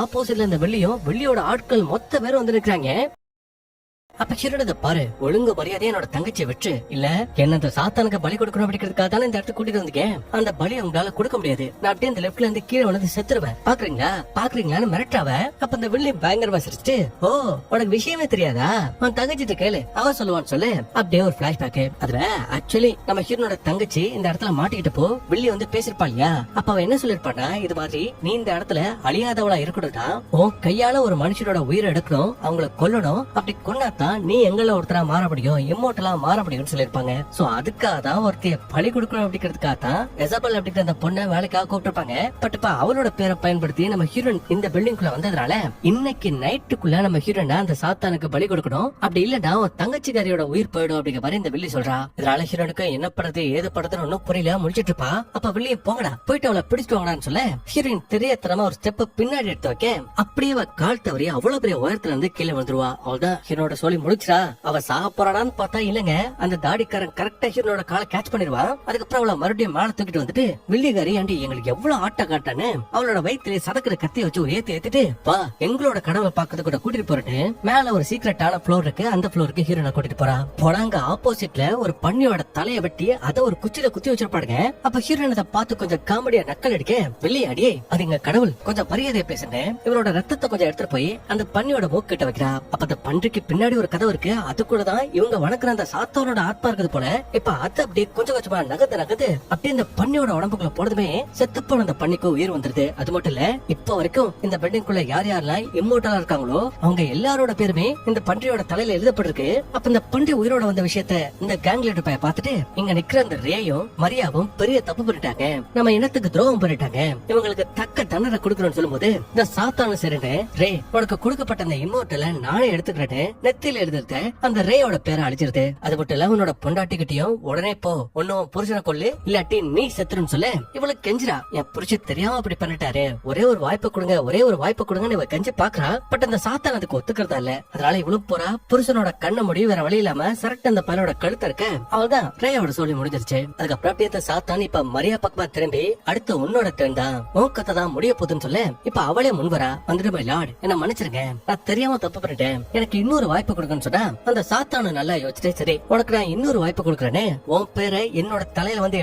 ஆப்போசிட்ல இந்த வெள்ளியோட ஆட்கள் மொத்த பேரும் வந்து நிக்கிறாங்க. அப்ப ஹீரோட பாரு, ஒழுங்கு மரியாதையா என்னோட தங்கச்சியை விட்டு, இல்ல என்ன இந்த சாத்தானுக்கு பலி கொடுக்கணும் அப்படிங்கிறதுக்காக தானே இந்த இடத்துக்கு கூட்டிட்டு வந்தீங்க. அந்த பலி உங்களால கொடுக்க முடியாது. நான் அப்படியே இந்த லெப்ட்ல இருந்து கீழே வந்து செத்துருவேன். பாக்குறீங்களான்னு மிரட்டாவ. அப்ப இந்த வெள்ளி பயங்கரமா சிரிச்சுட்டு, ஓ உனக்கு விஷயமே தெரியாதா, உன் தங்கச்சிட்டு கேளு, அவ சொல்லுவான்னு சொல்லு. அப்படியே ஒரு பிளாஷ்பேக். அதுல ஆக்சுவலி நம்ம ஹீரோனோட தங்கச்சி இந்த இடத்துல மாட்டிக்கிட்டப்போ வெள்ளி வந்து பேசிருப்பா இல்லையா. அப்ப அவ என்ன சொல்லிருப்பானா, இது மாதிரி நீ இந்த இடத்துல அழியாதவளா இருக்கணும்னா உன் கையால ஒரு மனுஷனோட உயிரை எடுக்கணும், அவங்கள கொல்லணும். அப்படி கொண்டாத்தான் நீ எங்கள ஒருத்தரா மாற முடியும், இம்மோர்டலா மாற முடியும்னு சொல்லிருப்பாங்க. சோ அதுக்காக தான் ஒருத்தைய பலி கொடுக்கணும் அப்படிங்கிறதுக்காக தான் எசபெல் அப்படிங்கிற அந்த பொண்ணை வேலைக்காக கூப்பிட்டுருப்பாங்க. பட் இப்ப அவளோட பேரை பயன்படுத்தி நம்ம ஹீரோயின் இந்த பில்டிங்குள்ள வந்ததுனால இன்னைக்கு நைட்டுக்குள்ள நம்ம ஹீரோயினா அந்த சாத்தானுக்கு பலி கொடுக்கணும். அப்படி இல்லன்னா உன் தங்கச்சிக்காரியோட உயிர் போயிடும் அப்படிங்கிற மாதிரி இந்த வில்லி சொல்றா. இதனால ஹீரோனுக்கு என்ன பண்றது ஏது பண்றதுன்னு ஒன்னும் புரியல, முடிச்சிட்டு இருப்பா. அப்ப வில்லியை போங்கடா, போயிட்டு அவளை பிடிச்சிட்டு வாங்கடான்னு சொல்ல ஹீரோயின் தெரியத்தனமா ஒரு ஸ்டெப் பின்னாடி எடுத்து வைக்க அப்படியே கால் தவறி அவ்வளவு பெரிய உயரத்துல இருந்து கீழே வந்துருவா. அவள்தான் ஹீரோட சொல்லி முடிச்சா. அவ சாக போறாடான்னு பார்த்தா இல்லங்க, அந்த தாடிக்காரன் கரெக்டா ஹீரோனோட காலை கேட்ச் பண்ணிடுவான். அதுக்கப்புறம் அவளை மறுபடியும் மேல தூக்கிட்டு வந்துட்டு, வில்லிகாரி ஆண்டி எங்களுக்கு எவ்வளவு ஆட்ட காட்டான்னு அவளோட வயிற்றுல சதக்கிற கத்திய வச்சு ஒரு ஏத்திட்டு வா எங்களோட கடவுளை பாக்கிறது கூட கூட்டிட்டு போறேன்னு மேல ஒரு சீக்ரெட்டான ஃப்ளோர் இருக்கு, அந்த ஃப்ளோருக்கு ஹீரோனை கூட்டிட்டு போறா. போனாங்க ஆப்போசிட்ல ஒரு பன்னியோட தலைய வெட்டி அதை ஒரு குச்சியில குத்தி வச்சிருப்பாடுங்க. அப்ப ஹீரோன் அதை பார்த்து கொஞ்சம் காமெடியா நக்கல் அடிக்க, வெள்ளி அடியே அது எங்க கடவுள், கொஞ்சம் மரியாதையா பேசுங்க, இவரோட ரத்தத்தை கொஞ்சம் எடுத்துட்டு போய் அந்த பன்னியோட மூக்கு கிட்ட வைக்கிறா. அப்ப அந்த பன்றிக்கு பின்னாடி ஒரு கதவு இருக்கு, அது கூட தான் இவங்க வணக்குற அந்த சாத்தானோட ஆத்மா இருக்குது போல. இப்ப அது அப்படியே கொஞ்சம் கொஞ்சமா நகர்ந்து அப்படியே இந்த பன்னியோட உடம்புக்குள்ள போனதுமே செத்து போன அந்த பன்னிக்கு உயிர் வந்துருது. அது மட்டும் இல்ல, இப்ப வரைக்கும் இந்த பில்டிங்குள்ள யார் யாரெல்லாம் இம்மோர்டலா இருக்காங்களோ அவங்க எல்லாரோட பேருமே இந்த பன்றியோட தலையில எழுதப்பட்டிருக்கு. அப்ப இந்த பன்றி உயிரோட வந்த விஷயத்த இந்த கேங் லீடர் பைய பார்த்துட்டு, இங்க நிக்கிற அந்த ரேயும் மரியாவும் பெரிய தப்பு பண்ணிட்டாங்க, நம்ம இனத்துக்கு துரோகம் பண்ணிட்டாங்க, இவங்களுக்கு தக்க தண்டனை கொடுக்கணும்னு சொல்லும்போது இந்த சாத்தான சரின்னு, ரே உனக்கு கொடுக்கப்பட்ட அந்த இம்மோர்டலை நானே எடுத்துக்கிறேன் நெத்தியில எழுதுறத அந்த ரேயோட பேரை அழிச்சிருது. அது மட்டும் இல்ல உன்னோட பொண்டாட்டிக்கிட்டையும் உடனே போ, ஒன்னும் புருஷனை கொள்ளு இல்லாட்டி நீ செத்துருன்னு சொல்ல இவளுக்கு கெஞ்சிரா. என் புருஷன் தெரியாம அப்படி பண்ணிட்டாரு, ஒரே ஒரு வாய்ப்பு கொடுங்க, ஒரே ஒரு வாய்ப்பு கொடுங்கன்னு இவ கெஞ்சி பாக்குறா. பட் அந்த சாத்தான் அதுக்கு ஒத்துக்கிறதா இல்ல. அதனால இவளும் போறா, புருஷனோட கண்ண முடி வேற வழி இல்லாம சரட்டு அந்த பையனோட கழுத்த இருக்க அவள்தான் ரேயோட சொல்லி முடிஞ்சிருச்சு. அதுக்கப்புறம் அப்படியே அந்த சாத்தான் இப்ப மரியா பக்கமா திரும்பி அடுத்து உன்னோட டர்ன் தான், உன் கதை தான் முடிய போகுதுன்னு சொல்ல இப்ப அவளே முன்வரா. வந்துட்டு மை லார்ட் என்ன மன்னிச்சிருங்க, நான் தெரியாம தப்பு பண்ணிட்டேன், எனக்கு இன்னொரு வாய்ப்பு கொடுக்கணும்னு சொன்னா அந்த சாத்தானு நல்லா யோசிச்சுட்டே, சரி உனக்கு நான் இன்னொரு வாய்ப்பு கொடுக்கறேன்னு உன் பேரை என்னோட தலையில வந்து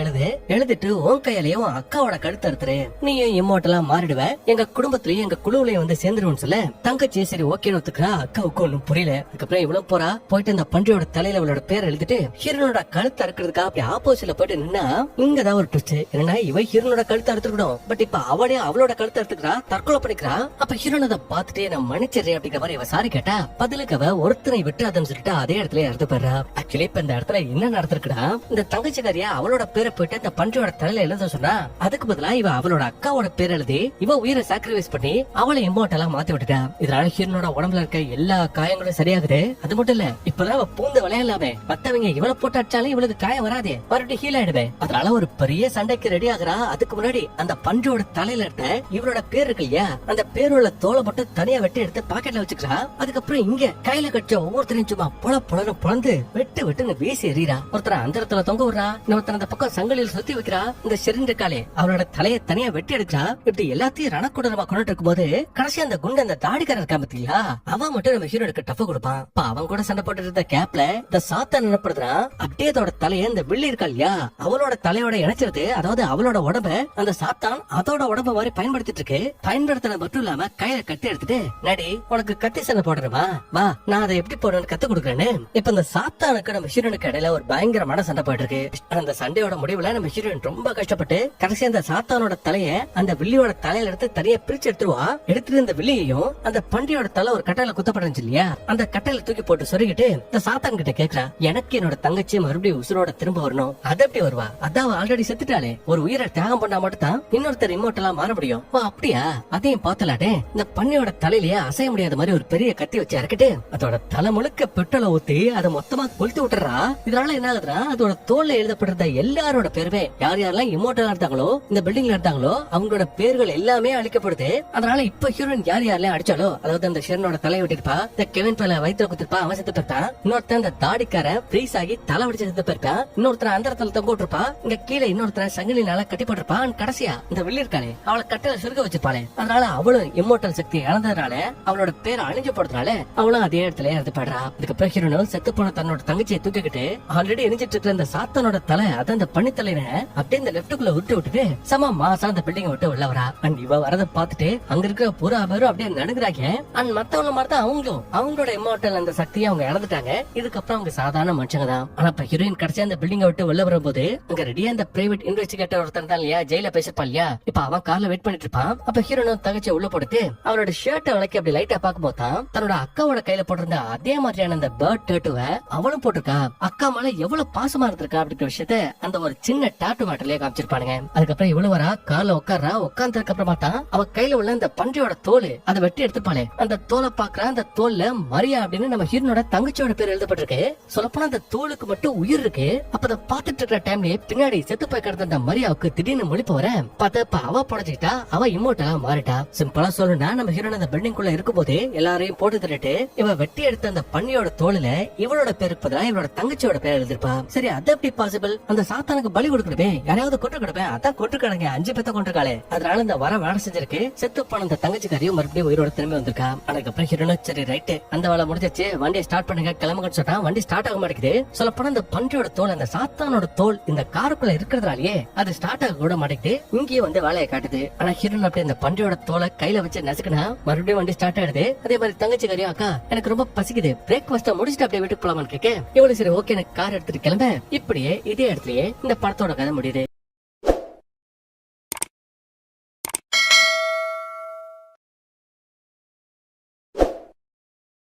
எழுதிட்டு உன் கையிலயும் அக்காவோட கழுத்து அறுத்துரு, நீயும் இம்மோர்டலா மாறிடுவ, எங்க குடும்பத்திலயும் எங்க குழுவிலையும் வந்து சேர்ந்துருவோம்னு சொல்ல தங்கச்சி சரி ஓகேன்னு ஒத்துக்கிறா. அக்காவுக்கு ஒண்ணும் புரியல. அதுக்கப்புறம் இவ்வளவு போறா, போயிட்டு அந்த பன்றியோட தலையில அவளோட பேரை எழுதிட்டு ஹீரோனோட கழுத்து அறுக்கிறதுக்காக அப்படி ஆப்போசிட்ல போயிட்டு நின்னா இங்கதான் ஒரு ட்விஸ்ட். என்னன்னா இவ ஹீரோனோட கழுத்து அறுத்துக்கணும், பட் இப்ப அவளே அவளோட கழுத்து அறுத்துக்கிறா, தற்கொலை பண்ணிக்கிறா. அப்ப ஹீரோன் அதை பார்த்துட்டு நான் மன்னிச்சிடுறேன் அப்படிங்கிற மாதிரி இவ சாரி கேட்டா பதிலுக்கு அவ ஒருத்தனை விட்டுறாதுன்னு சொல்லிட்டு அதே இடத்துல இறந்து போயிடுறா. ஆக்சுவலி இப்ப இந்த இடத்துல என்ன நடந்திருக்குடா, இந்த தங்கச்சிக்காரியா அவளோட பேரை போயிட்டு அந்த பன்றியோட தலையில எழுத சொன்னா அதுக்கு பதிலா இவ அவளோட அக்காவோட பேர் எழுதி இவ உயிரை சாக்ரிஃபைஸ் பண்ணி அவளை இம்மோர்டலா மாத்தி விட்டுட்டா. இதனால ஹீரோனோட உடம்புல இருக்க எல்லா காயங்களும் சரியாகுது. அது மட்டும் இல்ல இப்பதான் அவ பூந்து விளையாடலாமே, மத்தவங்க இவளை போட்டு அடிச்சாலும் இவளுக்கு காயம் வராதே, மறுபடியும் ஹீல் ஆயிடுவே. அதனால ஒரு பெரிய சண்டைக்கு ரெடி ஆகுறா. அதுக்கு முன்னாடி அந்த பன்றியோட தலையில இருக்க இவளோட பேர் இருக்கு இல்லையா, அந்த பேரோட தோலை மட்டும் தனியா வெட்டி எடுத்து பாக்கெட்ல வச்சுக்கிறா. அதுக்கப்புறம் இங்க கையில கட்ச ஒவ்வொருத்தரையும் சும்மா பொழன்னு பொழந்து வெட்டுன்னு வீசி எறிறா. ஒருத்தர அந்த இடத்துல தொங்க விடுறா, இன்னொருத்தர் அந்த பக்கம் சங்கிலியில் சுத்தி வைக்கிறா. இந்த சிரிஞ்ச காலே அவளோட தலையை தனியா வெட்டி எடுக்கிறா. இப்படி எல்லாத்தையும் ரணக்குடரமா கொண்டுட்டு இருக்கும் போது கடைசி அந்த குண்டு அந்த தாடிக்காரர் இருக்கா பாத்தீங்களா, அவன் மட்டும் நம்ம ஹீரோனுக்கு டஃப் கொடுப்பான். அவன் கூட சண்டை போட்டு இருந்த கேப்ல இந்த சாத்தான் நினைப்படுறா அப்படியே அதோட தலையை இந்த வில்லி இருக்கா இல்லையா அவளோட தலையோட இணைச்சிருது. அதாவது அவளோட உடம்ப அந்த சாத்தான் அதோட உடம்ப மாதிரி பயன்படுத்திட்டு இருக்கு. பயன்படுத்தினது மட்டும் இல்லாம கையில கட்டி எடுத்துட்டு, நடி உனக்கு கத்தி சண்டை போடுறமா, வா நான் அதை எப்படி போடணும்னு கத்து கொடுக்குறேன்னு. இப்ப இந்த சாத்தானுக்கு நம்ம ஹீரோனுக்கு இடையில ஒரு பயங்கரமான சண்டை போயிட்டு இருக்கு. அந்த சண்டையோட முடிவுல நம்ம ஹீரோயின் ரொம்ப கஷ்டப்பட்டு கடைசி அந்த சாத்தானோட தலைய அந்த வில்லியோட தலையில எடுத்து தனியா பிரிச்சு எடுத்துருவா. எடுத்துட்டு இந்த வில்லியையும் அந்த பன்றியோட தலை ஒரு கட்டையில குத்தப்பட்டுச்சு இல்லையா, அந்த கட்டையில தூக்கி போட்டு சொருகிட்டு இந்த சாத்தான் கிட்ட கேக்குறா, எனக்கு என்னோட தங்கச்சி மறுபடியும் உசுரோட திரும்ப வரணும். அது எப்படி வருவா, அதான் ஆல்ரெடி செத்துட்டாலே, ஒரு உயிரை தியாகம் பண்ணா மட்டும் தான் இன்னொருத்தர் இம்மோர்டலா மாற முடியும். அப்படியா, அதையும் பார்த்தலாட்டே இந்த பன்னியோட தலையிலேயே அசைய முடியாத மாதிரி ஒரு பெரிய கத்தி வச்சு இறக்கிட்டு அதோட தலை முழுக்க பெட்ரோலை ஊத்தி அதை மொத்தமா கொளுத்தி விட்டுறா. இதனால என்ன ஆகுதுன்னா அதோட தோல்ல எழுதப்பட்டிருந்த எல்லாரோட பேருமே யார் யாரெல்லாம் இமோர்டலா இருந்தாங்களோ இந்த பில்டிங்ல இருந்தாங்களோ அவங்களோட பேர்கள் எல்லாமே அழிக்கப்படுது. அதனால இப்ப ஹீரோயின் யார் யாரெல்லாம் அடிச்சாலோ, அதாவது அந்த ஷெர்னோட தலையை விட்டுருப்பா, இந்த கெவின் பேல வயிற்றுல குத்திருப்பா, அவன் செத்து போயிருப்பான். இன்னொருத்தன் இந்த தாடிக்கார ஃப்ரீஸ் ஆகி தலை வடிச்சு செத்து போயிருப்பான். இன்னொருத்தர் அந்த இடத்துல தொங்க விட்டுருப்பா, இங்க கீழே இன்னொருத்தர் சங்கிலினால கட்டி போட்டிருப்பான். கடைசியா இந்த வில்லி இருக்காளே அவளை கட்டல சுருக்க வச்சிருப்பாளே. அதனால அவளும் இம்மோர்டல் சக்தி இழந்ததுனால அவளோட பேரை அழிஞ்சு போடுறதுனால அவளும் அதே இடத்துல இறந்து போடுறா. இதுக்கப்புறம் ஹீரோனும் செத்து போன தன்னோட தங்கச்சியை தூக்கிக்கிட்டு ஆல்ரெடி எரிஞ்சிட்டு இருக்கிற அந்த சாத்தானோட தலை, அதான் அந்த பண்ணி தலையின அப்படியே இந்த லெப்டுக்குள்ள விட்டு விட்டுட்டு சம மாசா அந்த பில்டிங் விட்டு உள்ள வரா. அண்ட் இவ வரத பாத்துட்டு அங்க இருக்கிற பூரா பேரும் அப்படியே நடுங்குறாங்க. அண்ட் மத்தவங்க மாதிரி தான் அவங்களும் அவங்களோட இம்மோர்டல் அந்த சக்தியை அவங்க இழந்துட்டாங்க. இதுக்கப்புறம் அவங்க சாதாரண மனுஷங்க தான். ஆனா இப்ப ஹீரோயின் கடைசியா அந்த பில்டிங்கை விட்டு வெளில வரும்போது அங்க ரெடியா இந்த பிரைவேட் இன்வெஸ்டிகேட்டர் ஒருத்தன் தான் இல்லையா, ஜெயில பேசிருப்பா இல்லையா, இப்ப அவன் கார்ல வெயிட் பண்ணிட்டு இருப்பான். அப்ப ஹீரோனும் தங்கச்சியை உள்ள போட்டு அவரோட ஷர்ட்டை விளக்கி அப்படி லைட்டா பாக்கும்போது தான் தன்னோட அக்காவோட கையில போட்டிருந்த அதே மாதிரியான அந்த பேர்ட் டேட்டுவை அவளும் போட்டிருக்கா. அக்கா மேல எவ்வளவு பாசமா இருந்திருக்கா அப்படிங்கிற விஷயத்த அந்த ஒரு சின்ன டாட்டு மாட்டலே காமிச்சிருப்பானுங்க. அதுக்கப்புறம் இவ்வளவு வரா கார்ல உட்கார்றா. உட்கார்ந்ததுக்கு அப்புறமா தான் அவ கையில உள்ள அந்த பன்றியோட தோல் அதை வெட்டி எடுத்துப்பாளே. அந்த தோலை பாக்குற அந்த தோல்ல மரியா அப்படின்னு நம்ம ஹீரோனோட தங்கச்சியோட பேர் எழுதப்பட்டிருக்கு. சொல்லப்போனா அந்த தோலுக்கு மட்டும் உயிர் இருக்கு. அப்ப அதை பாத்துட்டு இருக்கிற டைம்லயே பின்னாடி செத்து போய் கிடந்த அந்த மரியாவுக்கு திடீர்னு முழிப்பு வர பார்த்தப்ப அவ புடச்சிட்டா, அவ இம்மோர்டலா மாறிட்டா. சிம்பிளா சொல்லணும்னா நம்ம ஹீரோன் அந்த பில்டிங் குள்ள இருக்கும் போது எல்லாரையும் போட்டு தள்ளிட்டு இவ வெட்டி எடுத்த அந்த பண்ணியோட தோலுல இவளோட பேருக்கு பதிலா இவளோட தங்கச்சியோட பேர் எழுதிருப்பா. சரி அது எப்படி பாசிபிள்? அந்த சாத்தானுக்கு பலி கொடுக்கணுமே, யாரையாவது கொண்டு கொடுப்பேன், அதான் கொண்டுக்கானுங்க 5 பேத்த கொண்டிருக்காளே. அதனால இந்த வர வேலை செஞ்சிருக்கு. செத்து போன அந்த தங்கச்சிக்காரியும் மறுபடியும் உயிரோட திரும்பி வந்திருக்கா. அதுக்கப்புறம் ஹீரோனும் சரி ரைட்டு அந்த வேலை முடிஞ்சிச்சு, வண்டியை ஸ்டார்ட் பண்ணுங்க கிளம்புங்கன்னு சொன்னா வண்டி ஸ்டார்ட் ஆக மாட்டேங்குது. சொல்ல போனா அந்த பன்றியோட தோல் அந்த சாத்தானோட தோல் இந்த காருக்குள்ள இருக்கிறதுனாலயே அது ஸ்டார்ட் ஆக கூட மாட்டேங்குது. இங்கேயே வந்து வேலையை காட்டுது. ஆனா ஹீரோன் அப்படி அந்த பன்றியோட தோலை கையில வச்சு நசுக்குனா மறுபடியும் வண்டி ஸ்டார்ட் ஆயிடுது. அதே மாதிரி தங்கச்சிக்காரியும் அக்கா எனக்கு ரொம்ப பசிக்குது, பிரேக்ஃபாஸ்ட் முடிச்சுட்டு அப்படியே வீட்டுக்கு போலாமான்னு கேட்க இவ்வளவு சரி ஓகே எனக்கு கார் எடுத்துட்டு கிளம்ப. இப்படியே இதே இடத்துலயே இந்த படத்தோட கதை முடியுது.